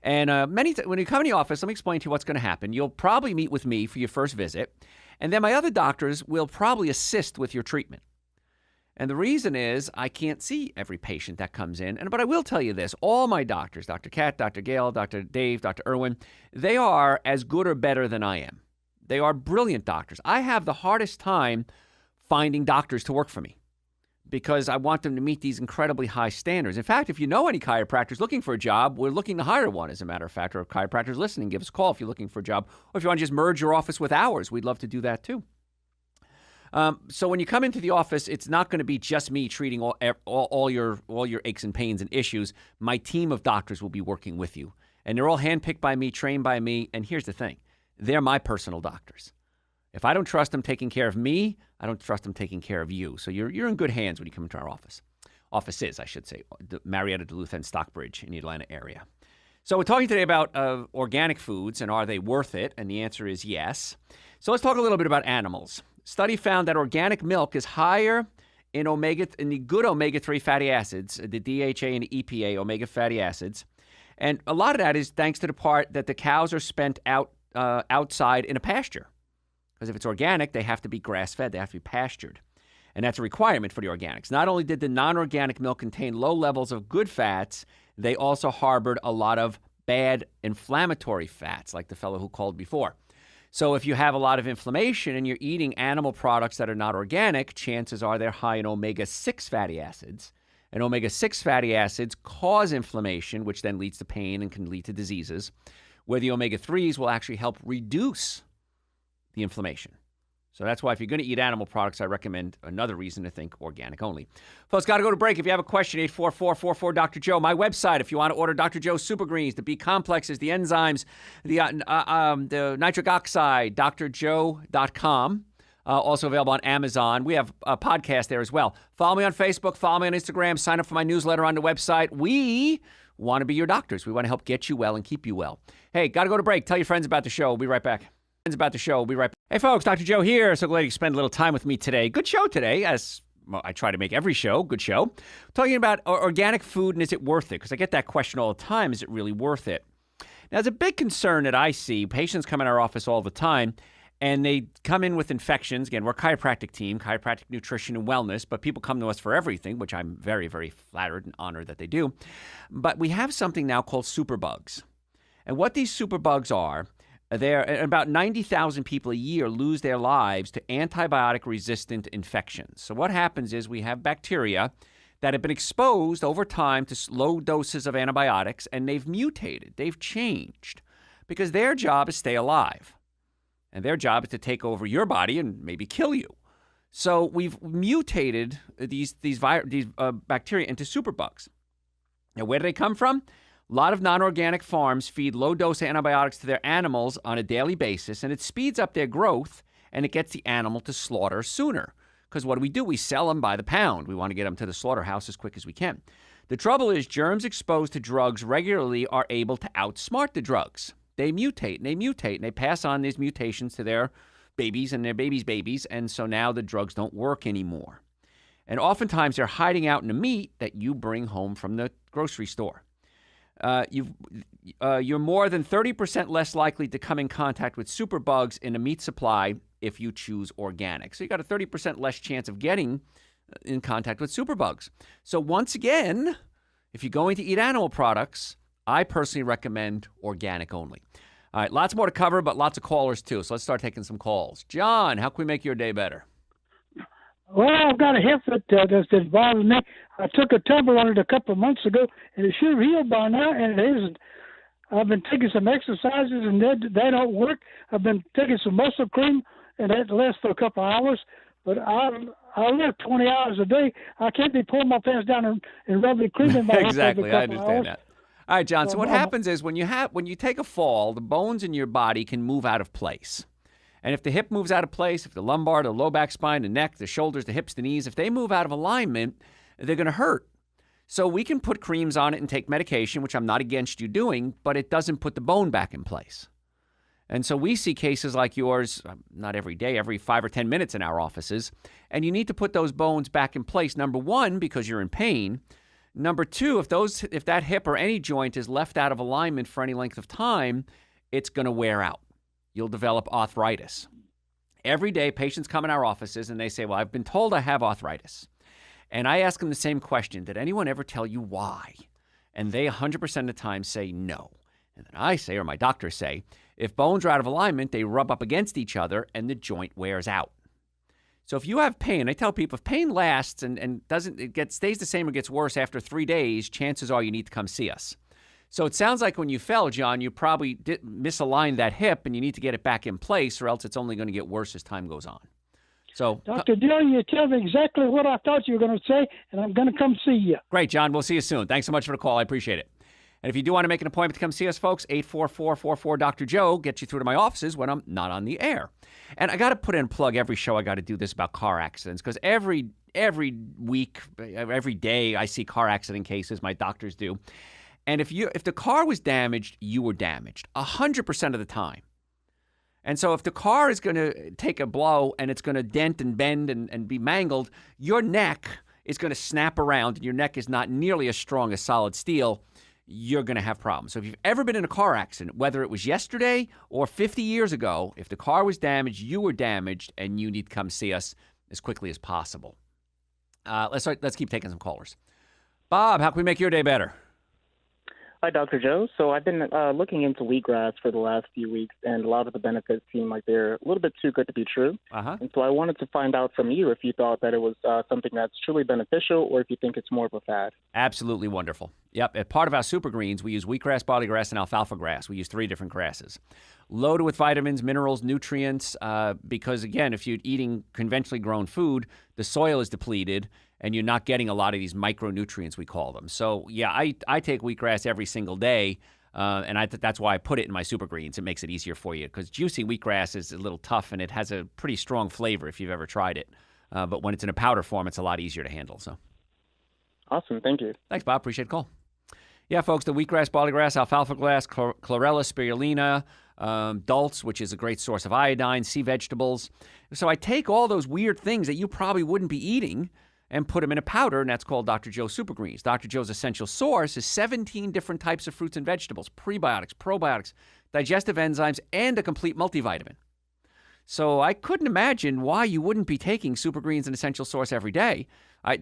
And when you come in the office, let me explain to you what's going to happen. You'll probably meet with me for your first visit, and then my other doctors will probably assist with your treatment. And the reason is I can't see every patient that comes in. But I will tell you this. All my doctors, Dr. Kat, Dr. Gale, Dr. Dave, Dr. Irwin, they are as good or better than I am. They are brilliant doctors. I have the hardest time finding doctors to work for me because I want them to meet these incredibly high standards. In fact, if you know any chiropractors looking for a job, we're looking to hire one, as a matter of fact, or if chiropractors listening, give us a call if you're looking for a job, or if you want to just merge your office with ours, we'd love to do that too. So when you come into the office, it's not going to be just me treating all your aches and pains and issues. My team of doctors will be working with you, and they're all handpicked by me, trained by me. And here's the thing. They're my personal doctors. If I don't trust them taking care of me, I don't trust them taking care of you. So you're in good hands when you come into our office. Offices, I should say, Marietta, Duluth, and Stockbridge in the Atlanta area. So we're talking today about organic foods and are they worth it? And the answer is yes. So let's talk a little bit about animals. Study found that organic milk is higher in the good omega-3 fatty acids, the DHA and the EPA, omega fatty acids. And a lot of that is thanks to the part that the cows are spent outside in a pasture. Because if it's organic, they have to be grass-fed. They have to be pastured. And that's a requirement for the organics. Not only did the non-organic milk contain low levels of good fats, they also harbored a lot of bad inflammatory fats, like the fellow who called before. So if you have a lot of inflammation and you're eating animal products that are not organic, chances are they're high in omega-6 fatty acids. And omega-6 fatty acids cause inflammation, which then leads to pain and can lead to diseases, where the omega-3s will actually help reduce the inflammation. So that's why if you're going to eat animal products, I recommend another reason to think organic only. Folks, got to go to break. If you have a question, 844-44 Dr. Joe. My website, if you want to order Dr. Joe's Super Greens, the B complexes, the enzymes, the nitric oxide, drjoe.com. Also available on Amazon. We have a podcast there as well. Follow me on Facebook. Follow me on Instagram. Sign up for my newsletter on the website. We want to be your doctors. We want to help get you well and keep you well. Hey, got to go to break. Tell your friends about the show. We'll be right back. Hey, folks, Dr. Joe here. So glad you spend a little time with me today. Good show today, as well, I try to make every show. Good show. Talking about organic food and is it worth it? Because I get that question all the time. Is it really worth it? Now, there's a big concern that I see. Patients come in our office all the time, and they come in with infections. Again, we're a chiropractic team, chiropractic nutrition and wellness, but people come to us for everything, which I'm very, very flattered and honored that they do. But we have something now called superbugs. And what these superbugs are, about 90,000 people a year lose their lives to antibiotic-resistant infections. So what happens is we have bacteria that have been exposed over time to low doses of antibiotics, and they've mutated. They've changed because their job is stay alive. And their job is to take over your body and maybe kill you. So we've mutated these bacteria into superbugs. Now, where do they come from? A lot of non-organic farms feed low-dose antibiotics to their animals on a daily basis, and it speeds up their growth, and it gets the animal to slaughter sooner. Because what do? We sell them by the pound. We want to get them to the slaughterhouse as quick as we can. The trouble is germs exposed to drugs regularly are able to outsmart the drugs. They mutate, and they pass on these mutations to their babies and their babies' babies, and so now the drugs don't work anymore. And oftentimes they're hiding out in the meat that you bring home from the grocery store. You're more than 30% less likely to come in contact with superbugs in a meat supply if you choose organic. So you got a 30% less chance of getting in contact with superbugs. So once again, if you're going to eat animal products, I personally recommend organic only. All right, lots more to cover, but lots of callers too. So let's start taking some calls. John, how can we make your day better? Well, I've got a hip that's bothering me. I took a tumble on it a couple of months ago, and it should have healed by now, and it isn't. I've been taking some exercises, and they don't work. I've been taking some muscle cream, and that lasts for a couple of hours. But I work 20 hours a day. I can't be pulling my pants down and rubbing cream in my hip Exactly, I understand that. All right, John. So what happens is when you take a fall, the bones in your body can move out of place. And if the hip moves out of place, if the lumbar, the low back spine, the neck, the shoulders, the hips, the knees, if they move out of alignment, they're going to hurt. So we can put creams on it and take medication, which I'm not against you doing, but it doesn't put the bone back in place. And so we see cases like yours, not every day, every 5 or 10 minutes in our offices, and you need to put those bones back in place, number one, because you're in pain. Number two, if that hip or any joint is left out of alignment for any length of time, it's going to wear out. You'll develop arthritis. Every day, patients come in our offices and they say, well, I've been told I have arthritis. And I ask them the same question. Did anyone ever tell you why? And they 100% of the time say no. And then I say, or my doctors say, if bones are out of alignment, they rub up against each other and the joint wears out. So if you have pain, I tell people if pain lasts and stays the same or gets worse after 3 days, chances are you need to come see us. So it sounds like when you fell, John, you probably misaligned that hip and you need to get it back in place or else it's only going to get worse as time goes on. So, Dr. Dill, you tell me exactly what I thought you were going to say, and I'm going to come see you. Great, John. We'll see you soon. Thanks so much for the call. I appreciate it. And if you do want to make an appointment to come see us, folks, 844-44-Dr. Joe gets you through to my offices when I'm not on the air. And I got to put in a plug every show. I got to do this about car accidents because every week, every day, I see car accident cases. My doctors do. And if the car was damaged, you were damaged 100% of the time. And so if the car is going to take a blow and it's going to dent and bend and be mangled, your neck is going to snap around and your neck is not nearly as strong as solid steel. You're going to have problems. So if you've ever been in a car accident, whether it was yesterday or 50 years ago, if the car was damaged, you were damaged, and you need to come see us as quickly as possible. Let's keep taking some callers. Bob, how can we make your day better? Hi, Dr. Joe. So I've been looking into wheatgrass for the last few weeks, and a lot of the benefits seem like they're a little bit too good to be true. And so I wanted to find out from you if you thought that it was something that's truly beneficial or if you think it's more of a fad. Absolutely wonderful. Yep. As part of our super greens, we use wheatgrass, barley grass, and alfalfa grass. We use 3 different grasses. Loaded with vitamins, minerals, nutrients, because, again, if you're eating conventionally grown food, the soil is depleted, and you're not getting a lot of these micronutrients, we call them. So, yeah, I take wheatgrass every single day, and that's why I put it in my super greens. It makes it easier for you because juicy wheatgrass is a little tough, and it has a pretty strong flavor if you've ever tried it. But when it's in a powder form, it's a lot easier to handle. So, awesome. Thank you. Thanks, Bob. Appreciate the call. Yeah, folks, the wheatgrass, barley grass, alfalfa grass, chlorella, spirulina, dulse, which is a great source of iodine, sea vegetables. So I take all those weird things that you probably wouldn't be eating and put them in a powder, and that's called Dr. Joe Super Greens. Dr. Joe's Essential Source is 17 different types of fruits and vegetables, prebiotics, probiotics, digestive enzymes, and a complete multivitamin. So I couldn't imagine why you wouldn't be taking Super Greens and Essential Source every day.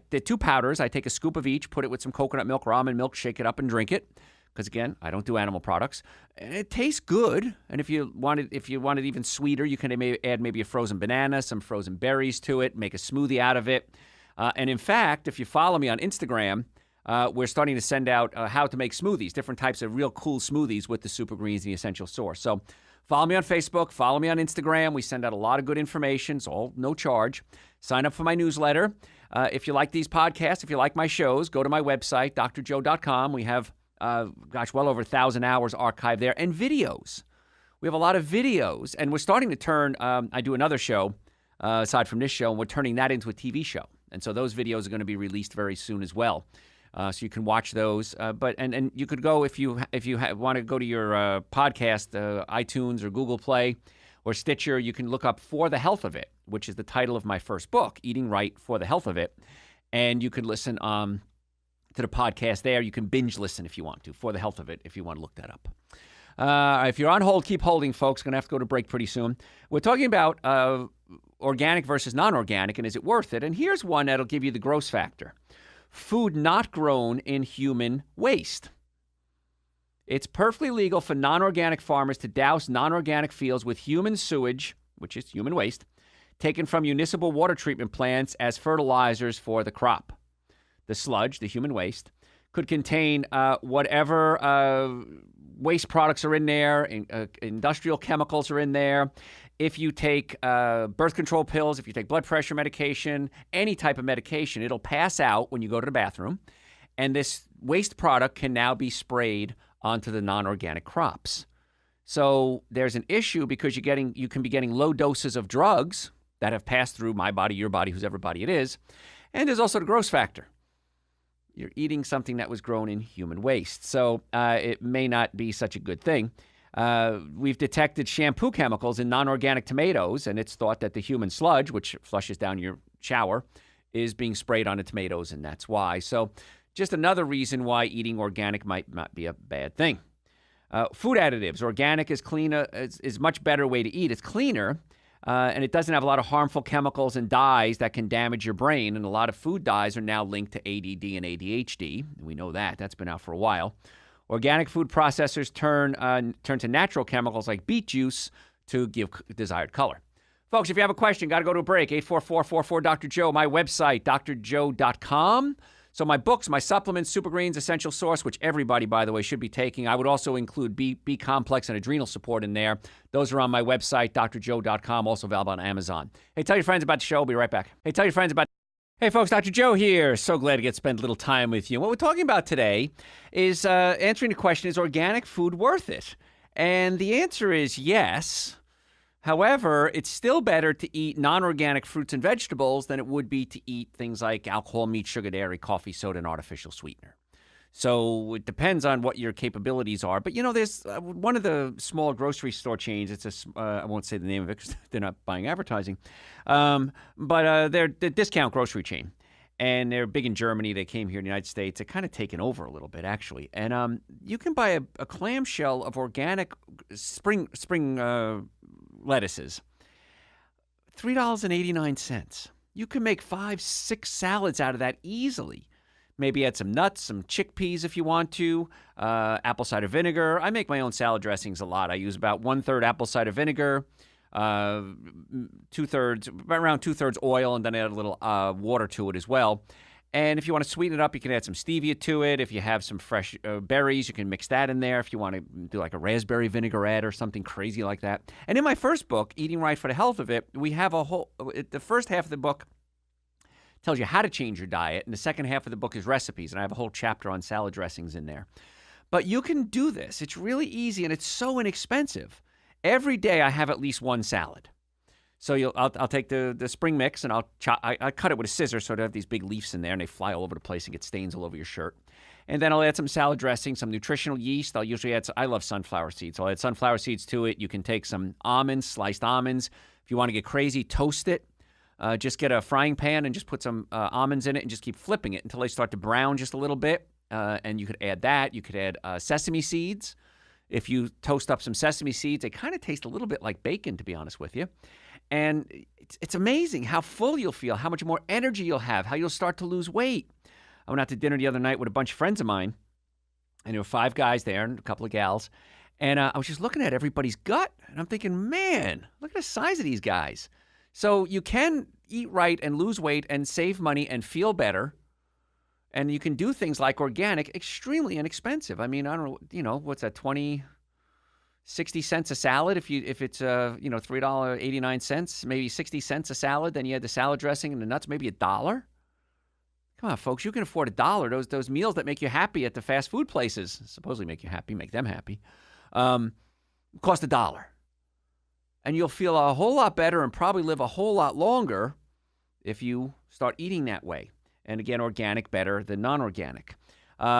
They're 2 powders. I take a scoop of each, put it with some coconut milk or almond milk, shake it up and drink it. Because, again, I don't do animal products. And it tastes good. And if you want it even sweeter, you can add maybe a frozen banana, some frozen berries to it, make a smoothie out of it. And in fact, if you follow me on Instagram, we're starting to send out how to make smoothies, different types of real cool smoothies with the Super Greens and the Essential Source. So follow me on Facebook, follow me on Instagram. We send out a lot of good information. It's all no charge. Sign up for my newsletter. If you like these podcasts, if you like my shows, go to my website, drjoe.com. We have well over 1,000 hours archived there, and videos. We have a lot of videos, and we're starting to turn, I do another show aside from this show, and we're turning that into a TV show. And so those videos are going to be released very soon as well. So you can watch those. But you could go, if you want to go to your podcast, iTunes or Google Play or Stitcher, you can look up For the Health of It, which is the title of my first book, Eating Right for the Health of It. And you could listen to the podcast there. You can binge listen if you want to, For the Health of It, if you want to look that up. If you're on hold, keep holding, folks. Going to have to go to break pretty soon. We're talking about organic versus non-organic, and is it worth it? And here's one that'll give you the gross factor. Food not grown in human waste. It's perfectly legal for non-organic farmers to douse non-organic fields with human sewage, which is human waste, taken from municipal water treatment plants as fertilizers for the crop. The sludge, the human waste, could contain whatever waste products are in there, industrial chemicals are in there. If you take birth control pills, if you take blood pressure medication, any type of medication, it'll pass out when you go to the bathroom. And this waste product can now be sprayed onto the non-organic crops. So there's an issue because you can be getting low doses of drugs that have passed through my body, your body, whose body it is. And there's also the gross factor. You're eating something that was grown in human waste. So it may not be such a good thing. We've detected shampoo chemicals in non-organic tomatoes, and it's thought that the human sludge, which flushes down your shower, is being sprayed on the tomatoes, and that's why. So just another reason why eating organic might not be a bad thing. Food additives. Organic is cleaner, is much better way to eat. It's cleaner, and it doesn't have a lot of harmful chemicals and dyes that can damage your brain, and a lot of food dyes are now linked to ADD and ADHD. We know that. That's been out for a while. Organic food processors turn to natural chemicals like beet juice to give desired color. Folks, if you have a question, got to go to a break. 844-44-Dr. Joe. My website, drjoe.com. So my books, my supplements, Super Greens, Essential Source, which everybody, by the way, should be taking. I would also include B-complex and adrenal support in there. Those are on my website, drjoe.com, also available on Amazon. Hey, tell your friends about the show. We'll be right back. Hey, folks, Dr. Joe here. So glad to spend a little time with you. What we're talking about today is answering the question, is organic food worth it? And the answer is yes. However, it's still better to eat non-organic fruits and vegetables than it would be to eat things like alcohol, meat, sugar, dairy, coffee, soda, and artificial sweetener. So it depends on what your capabilities are. But, there's one of the small grocery store chains. I won't say the name of it because they're not buying advertising. But they're the discount grocery chain. And they're big in Germany. They came here in the United States. They're kind of taken over a little bit, actually. And you can buy a clamshell of organic spring lettuces, $3.89. You can make 5-6 salads out of that easily. Maybe add some nuts, some chickpeas if you want to, apple cider vinegar. I make my own salad dressings a lot. I use about 1/3 apple cider vinegar, around 2/3 oil, and then add a little water to it as well. And if you want to sweeten it up, you can add some stevia to it. If you have some fresh berries, you can mix that in there. If you want to do like a raspberry vinaigrette or something crazy like that. And in my first book, Eating Right for the Health of It, we have the first half of the book tells you how to change your diet, and the second half of the book is recipes, and I have a whole chapter on salad dressings in there. But you can do this. It's really easy, and it's so inexpensive. Every day I have at least one salad. So I'll take the spring mix, and I cut it with a scissors so I have these big leaves in there, and they fly all over the place and get stains all over your shirt. And then I'll add some salad dressing, some nutritional yeast. I'll usually I love sunflower seeds. So I'll add sunflower seeds to it. You can take some almonds, sliced almonds. If you want to get crazy, toast it. Just get a frying pan and just put some almonds in it and just keep flipping it until they start to brown just a little bit. And you could add that. You could add sesame seeds. If you toast up some sesame seeds, they kind of taste a little bit like bacon, to be honest with you. And it's amazing how full you'll feel, how much more energy you'll have, how you'll start to lose weight. I went out to dinner the other night with a bunch of friends of mine, and there were 5 guys there and a couple of gals. And I was just looking at everybody's gut, and I'm thinking, man, look at the size of these guys. So you can eat right and lose weight and save money and feel better. And you can do things like organic, extremely inexpensive. I mean, I don't know, what's that, 60 cents a salad if it's $3.89, maybe 60 cents a salad. Then you add the salad dressing and the nuts, maybe $1. Come on, folks, you can afford $1. Those meals that make you happy at the fast food places, supposedly make you happy, make them happy, cost $1. And you'll feel a whole lot better and probably live a whole lot longer if you start eating that way. And again, organic better than non-organic.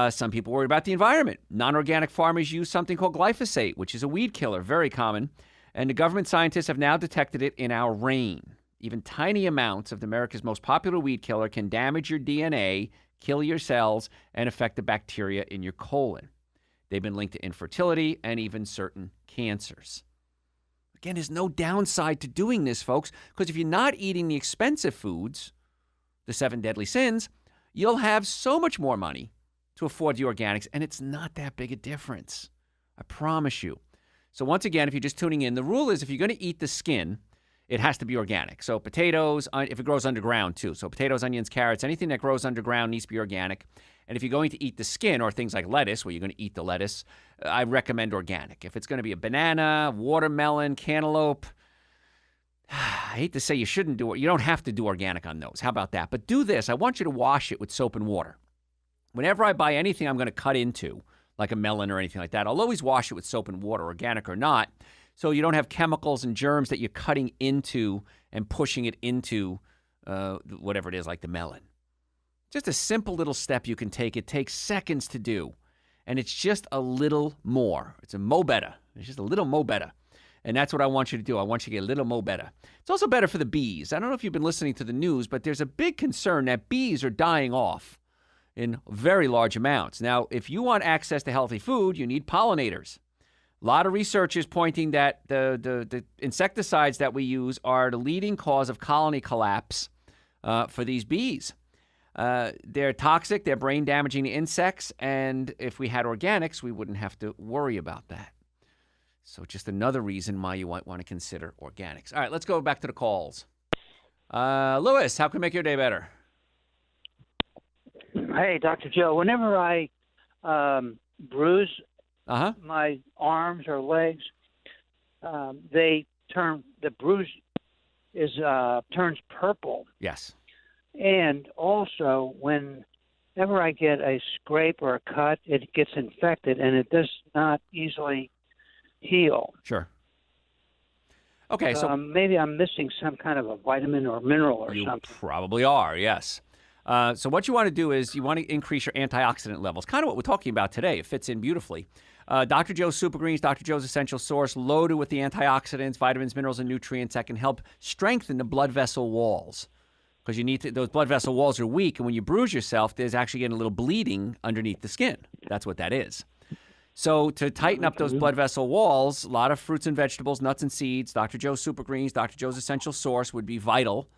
Some people worry about the environment. Non-organic farmers use something called glyphosate, which is a weed killer, very common. And the government scientists have now detected it in our rain. Even tiny amounts of America's most popular weed killer can damage your DNA, kill your cells, and affect the bacteria in your colon. They've been linked to infertility and even certain cancers. Again, there's no downside to doing this, folks, because if you're not eating the expensive foods, the 7 deadly sins, you'll have so much more money to afford the organics, and it's not that big a difference. I promise you. So once again, if you're just tuning in, the rule is if you're going to eat the skin, it has to be organic. So potatoes, if it grows underground too. So potatoes, onions, carrots, anything that grows underground needs to be organic. And if you're going to eat the skin or things like lettuce, where you're going to eat the lettuce, I recommend organic. If it's going to be a banana, watermelon, cantaloupe, I hate to say you shouldn't do it. You don't have to do organic on those. How about that? But do this. I want you to wash it with soap and water. Whenever I buy anything I'm going to cut into, like a melon or anything like that, I'll always wash it with soap and water, organic or not, so you don't have chemicals and germs that you're cutting into and pushing it into whatever it is, like the melon. Just a simple little step you can take. It takes seconds to do, and it's just a little more. It's a mo better. It's just a little mo better. And that's what I want you to do. I want you to get a little mo better. It's also better for the bees. I don't know if you've been listening to the news, but there's a big concern that bees are dying off in very large amounts. Now, if you want access to healthy food, you need pollinators. A lot of research is pointing that the insecticides that we use are the leading cause of colony collapse for these bees. They're toxic, they're brain damaging to insects, and if we had organics, we wouldn't have to worry about that. So just another reason why you might want to consider organics. All right, let's go back to the calls. Lewis, how can we make your day better? Hey, Dr. Joe, whenever I bruise my arms or legs, the bruise turns purple. Yes. And also, whenever I get a scrape or a cut, it gets infected, and it does not easily heal. Sure. Okay, so maybe I'm missing some kind of a vitamin or mineral or something. You probably are, yes. So what you want to do is you want to increase your antioxidant levels. Kind of what we're talking about today. It fits in beautifully. Dr. Joe's Super Greens, Dr. Joe's Essential Source, loaded with the antioxidants, vitamins, minerals, and nutrients that can help strengthen the blood vessel walls. Because you need to, those blood vessel walls are weak, and when you bruise yourself, there's actually getting a little bleeding underneath the skin. That's what that is. So to tighten up those blood vessel walls, a lot of fruits and vegetables, nuts and seeds, Dr. Joe's Super Greens, Dr. Joe's Essential Source would be vital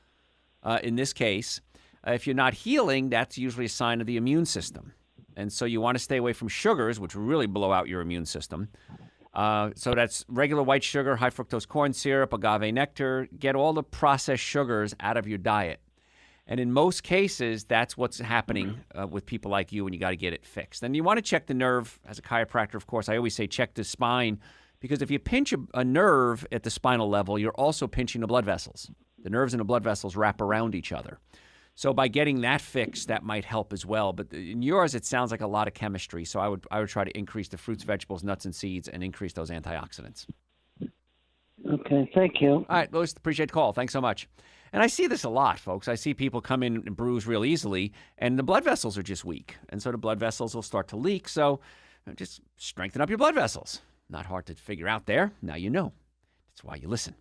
in this case. If you're not healing, that's usually a sign of the immune system. And so you want to stay away from sugars, which really blow out your immune system. So that's regular white sugar, high fructose corn syrup, agave nectar. Get all the processed sugars out of your diet. And in most cases, that's what's happening with people like you, and you got to get it fixed. And you want to check the nerve. As a chiropractor, of course, I always say check the spine, because if you pinch a nerve at the spinal level, you're also pinching the blood vessels. The nerves and the blood vessels wrap around each other. So by getting that fixed, that might help as well. But in yours, it sounds like a lot of chemistry. So I would try to increase the fruits, vegetables, nuts, and seeds, and increase those antioxidants. Okay, thank you. All right, Louis, appreciate the call. Thanks so much. And I see this a lot, folks. I see people come in and bruise real easily, and the blood vessels are just weak. And so the blood vessels will start to leak. So just strengthen up your blood vessels. Not hard to figure out there. Now you know. That's why you listen.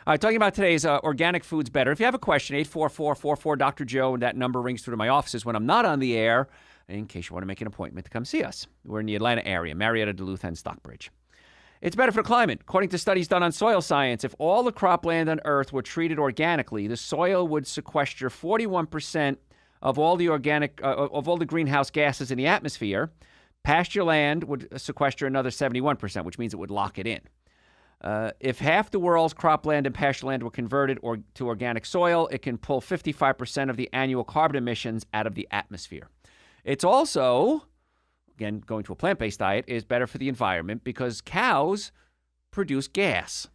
All right, talking about today's organic foods better. If you have a question, 844-44 Joe, and that number rings through to my offices when I'm not on the air, in case you want to make an appointment to come see us. We're in the Atlanta area, Marietta, Duluth, and Stockbridge. It's better for the climate. According to studies done on soil science, if all the cropland on Earth were treated organically, the soil would sequester 41% of all the greenhouse gases in the atmosphere. Pasture land would sequester another 71%, which means it would lock it in. If half the world's cropland and pasture land were converted to organic soil, it can pull 55% of the annual carbon emissions out of the atmosphere. It's also, again, going to a plant-based diet is better for the environment because cows produce gas.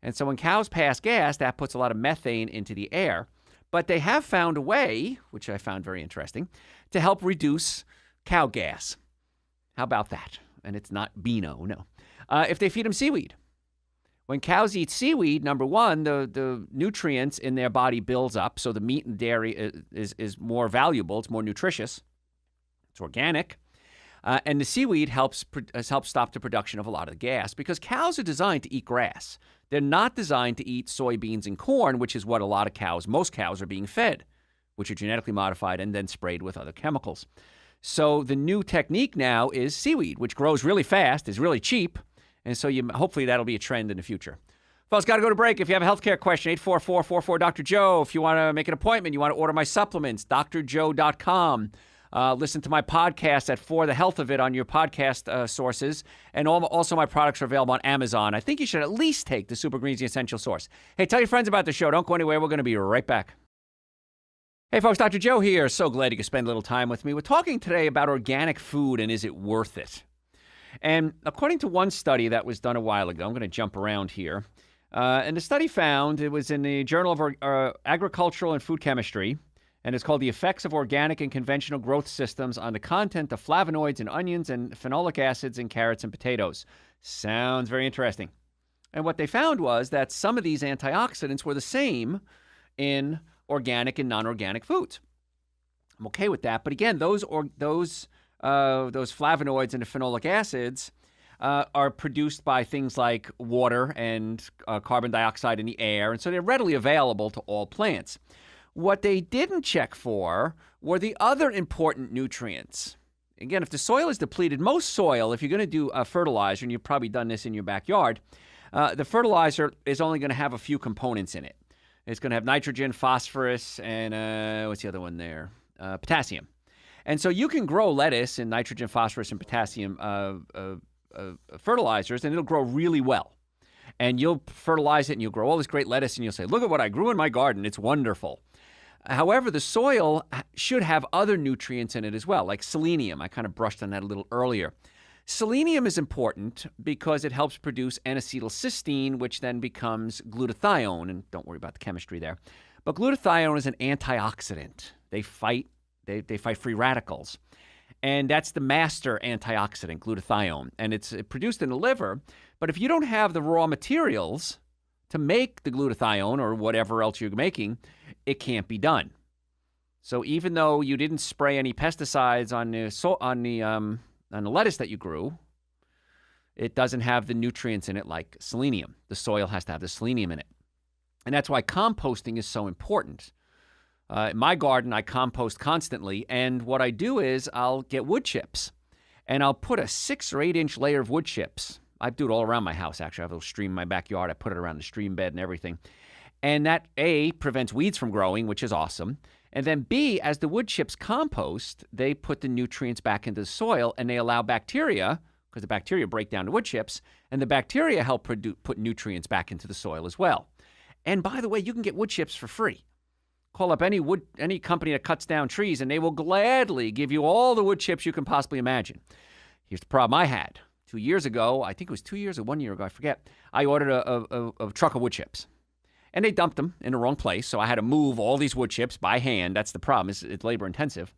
And so when cows pass gas, that puts a lot of methane into the air. But they have found a way, which I found very interesting, to help reduce cow gas. How about that? And it's not Beano, no. If they feed them seaweed. When cows eat seaweed, number one, the nutrients in their body builds up, so the meat and dairy is more valuable. It's more nutritious. It's organic. And the seaweed helps stop the production of a lot of the gas because cows are designed to eat grass. They're not designed to eat soybeans and corn, which is what a lot of cows, most cows are being fed, which are genetically modified and then sprayed with other chemicals. So the new technique now is seaweed, which grows really fast, is really cheap, and so hopefully that'll be a trend in the future. Folks, got to go to break. If you have a healthcare question, 844-44-Dr. If you want to make an appointment, you want to order my supplements, drjoe.com. Listen to my podcast at For the Health of It on your podcast sources. And also my products are available on Amazon. I think you should at least take the Super Greens, the Essential Source. Hey, tell your friends about the show. Don't go anywhere. We're going to be right back. Hey, folks, Dr. Joe here. So glad you could spend a little time with me. We're talking today about organic food and is it worth it? And according to one study that was done a while ago, I'm going to jump around here. And the study found, it was in the Journal of Agricultural and Food Chemistry, and it's called The Effects of Organic and Conventional Growth Systems on the Content of Flavonoids in Onions and Phenolic Acids in Carrots and Potatoes. Sounds very interesting. And what they found was that some of these antioxidants were the same in organic and non-organic foods. I'm okay with that, but again, those flavonoids and the phenolic acids are produced by things like water and carbon dioxide in the air, and so they're readily available to all plants. What they didn't check for were the other important nutrients. Again, if the soil is depleted, most soil, if you're going to do a fertilizer, and you've probably done this in your backyard, the fertilizer is only going to have a few components in it. It's going to have nitrogen, phosphorus, and what's the other one there? Potassium. And so you can grow lettuce in nitrogen, phosphorus, and potassium fertilizers, and it'll grow really well. And you'll fertilize it, and you'll grow all this great lettuce, and you'll say, look at what I grew in my garden. It's wonderful. However, the soil should have other nutrients in it as well, like selenium. I kind of brushed on that a little earlier. Selenium is important because it helps produce N-acetylcysteine, which then becomes glutathione. And don't worry about the chemistry there. But glutathione is an antioxidant. They fight free radicals. And that's the master antioxidant, glutathione. And it's produced in the liver. But if you don't have the raw materials to make the glutathione or whatever else you're making, it can't be done. So even though you didn't spray any pesticides on the lettuce that you grew, it doesn't have the nutrients in it like selenium. The soil has to have the selenium in it. And that's why composting is so important. In my garden, I compost constantly, and what I do is I'll get wood chips, and I'll put a 6 or 8 inch layer of wood chips. I do it all around my house, actually. I have a little stream in my backyard. I put it around the stream bed and everything. And that, A, prevents weeds from growing, which is awesome. And then B, as the wood chips compost, they put the nutrients back into the soil, and they allow bacteria, because the bacteria break down the wood chips, and the bacteria help put nutrients back into the soil as well. And by the way, you can get wood chips for free. Call up any company that cuts down trees, and they will gladly give you all the wood chips you can possibly imagine. Here's the problem I had. 2 years ago, I think it was 2 years or 1 year ago, I forget, I ordered a truck of wood chips. And they dumped them in the wrong place, so I had to move all these wood chips by hand. That's the problem. It's labor intensive.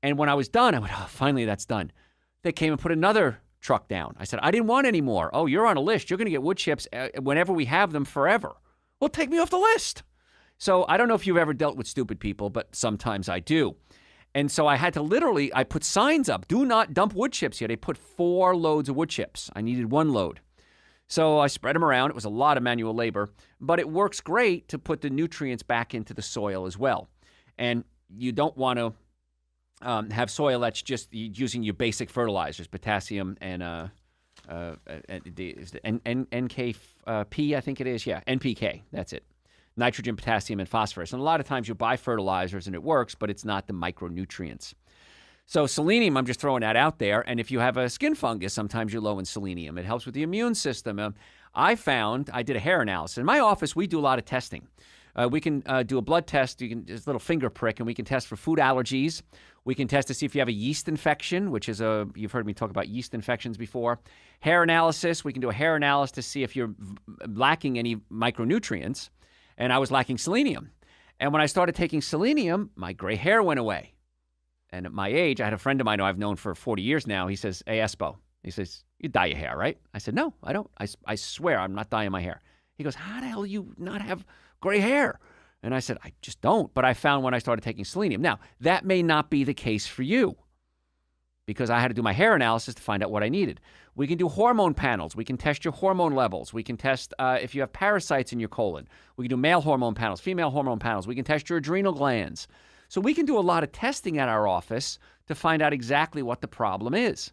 And when I was done, I went, oh, finally that's done. They came and put another truck down. I said, I didn't want any more. Oh, you're on a list. You're going to get wood chips whenever we have them forever. Well, take me off the list. So I don't know if you've ever dealt with stupid people, but sometimes I do. And so I had to I put signs up, do not dump wood chips here. They put 4 loads of wood chips. I needed 1 load. So I spread them around. It was a lot of manual labor, but it works great to put the nutrients back into the soil as well. And you don't want to have soil that's just using your basic fertilizers, potassium and NKP, I think it is. Yeah, NPK. That's it. Nitrogen, potassium, and phosphorus. And a lot of times you buy fertilizers and it works, but it's not the micronutrients. So selenium, I'm just throwing that out there. And if you have a skin fungus, sometimes you're low in selenium. It helps with the immune system. I did a hair analysis. In my office, we do a lot of testing. We can do a blood test. Just a little finger prick, and we can test for food allergies. We can test to see if you have a yeast infection, which is you've heard me talk about yeast infections before. Hair analysis, we can do a hair analysis to see if you're lacking any micronutrients. And I was lacking selenium. And when I started taking selenium, my gray hair went away. And at my age, I had a friend of mine who I've known for 40 years now. He says, "Hey, Espo," he says, "you dye your hair, right?" I said, "No, I don't. I swear I'm not dyeing my hair." He goes, "How the hell do you not have gray hair?" And I said, "I just don't." But I found when I started taking selenium. Now, that may not be the case for you because I had to do my hair analysis to find out what I needed. We can do hormone panels. We can test your hormone levels. We can test if you have parasites in your colon. We can do male hormone panels, female hormone panels. We can test your adrenal glands. So we can do a lot of testing at our office to find out exactly what the problem is.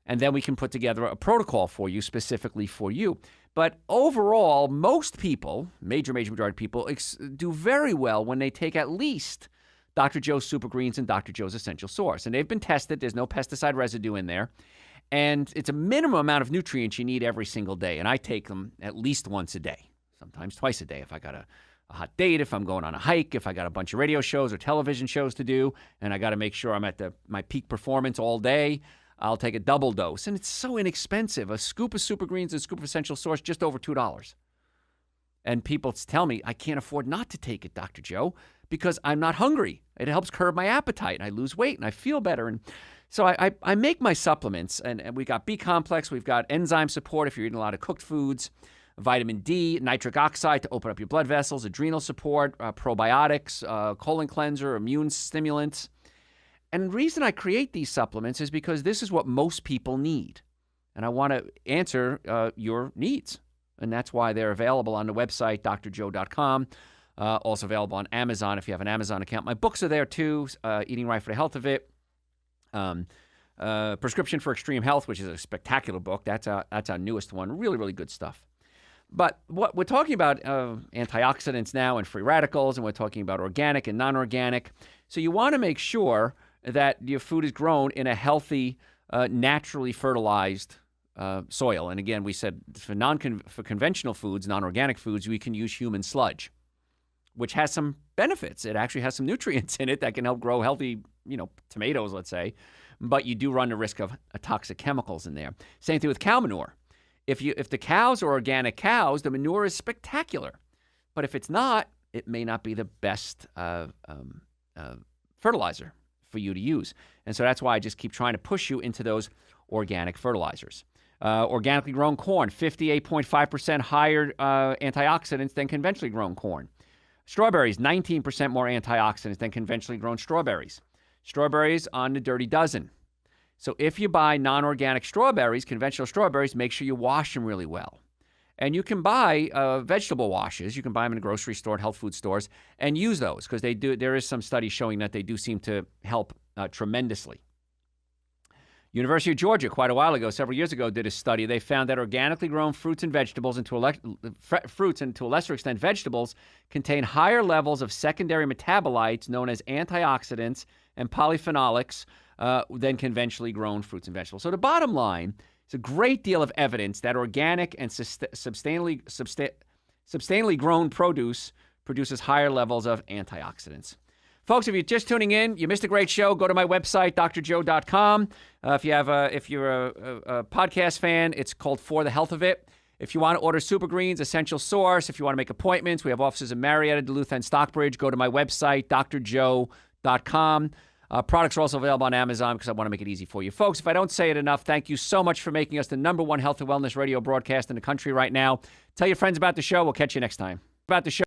And then we can put together a protocol for you, specifically for you. But overall, most people, major majority of people, do very well when they take at least Dr. Joe's Super Greens and Dr. Joe's Essential Source. And they've been tested. There's no pesticide residue in there. And it's a minimum amount of nutrients you need every single day. And I take them at least once a day, sometimes twice a day if I got a hot date, if I'm going on a hike, if I got a bunch of radio shows or television shows to do, and I got to make sure I'm at my peak performance all day, I'll take a double dose. And it's so inexpensive. A scoop of Super Greens and a scoop of Essential Source, just over $2. And people tell me, "I can't afford not to take it, Dr. Joe, because I'm not hungry. It helps curb my appetite, and I lose weight, and I feel better." And so I make my supplements, and we got B-complex, we've got enzyme support if you're eating a lot of cooked foods, vitamin D, nitric oxide to open up your blood vessels, adrenal support, probiotics, colon cleanser, immune stimulants. And the reason I create these supplements is because this is what most people need. And I want to answer your needs. And that's why they're available on the website, drjoe.com. Also available on Amazon if you have an Amazon account. My books are there too, Eating Right for the Health of It. Prescription for Extreme Health, which is a spectacular book. That's our newest one. Really, really good stuff. But what we're talking about antioxidants now and free radicals, and we're talking about organic and non-organic. So you want to make sure that your food is grown in a healthy, naturally fertilized soil. And again, we said for conventional foods, non-organic foods, we can use human sludge, which has some benefits. It actually has some nutrients in it that can help grow healthy, tomatoes, let's say. But you do run the risk of toxic chemicals in there. Same thing with cow manure. If the cows are organic cows, the manure is spectacular. But if it's not, it may not be the best fertilizer for you to use. And so that's why I just keep trying to push you into those organic fertilizers. Organically grown corn, 58.5% higher antioxidants than conventionally grown corn. Strawberries, 19% more antioxidants than conventionally grown strawberries. Strawberries on the dirty dozen. So if you buy non-organic strawberries, conventional strawberries, make sure you wash them really well. And you can buy vegetable washes. You can buy them in a grocery store and health food stores and use those because there is some studies showing that they do seem to help tremendously. University of Georgia, quite a while ago, several years ago, did a study. They found that organically grown fruits and vegetables, and to a lesser extent vegetables, contain higher levels of secondary metabolites known as antioxidants and polyphenolics than conventionally grown fruits and vegetables. So the bottom line is a great deal of evidence that organic and sustainably grown produce produces higher levels of antioxidants. Folks, if you're just tuning in, you missed a great show, go to my website, drjoe.com. If you're a podcast fan, it's called For the Health of It. If you want to order Super Greens, Essential Source, if you want to make appointments, we have offices in Marietta, Duluth, and Stockbridge. Go to my website, drjoe.com. Products are also available on Amazon because I want to make it easy for you. Folks, if I don't say it enough, thank you so much for making us the #1 health and wellness radio broadcast in the country right now. Tell your friends about the show. We'll catch you next time. About the show.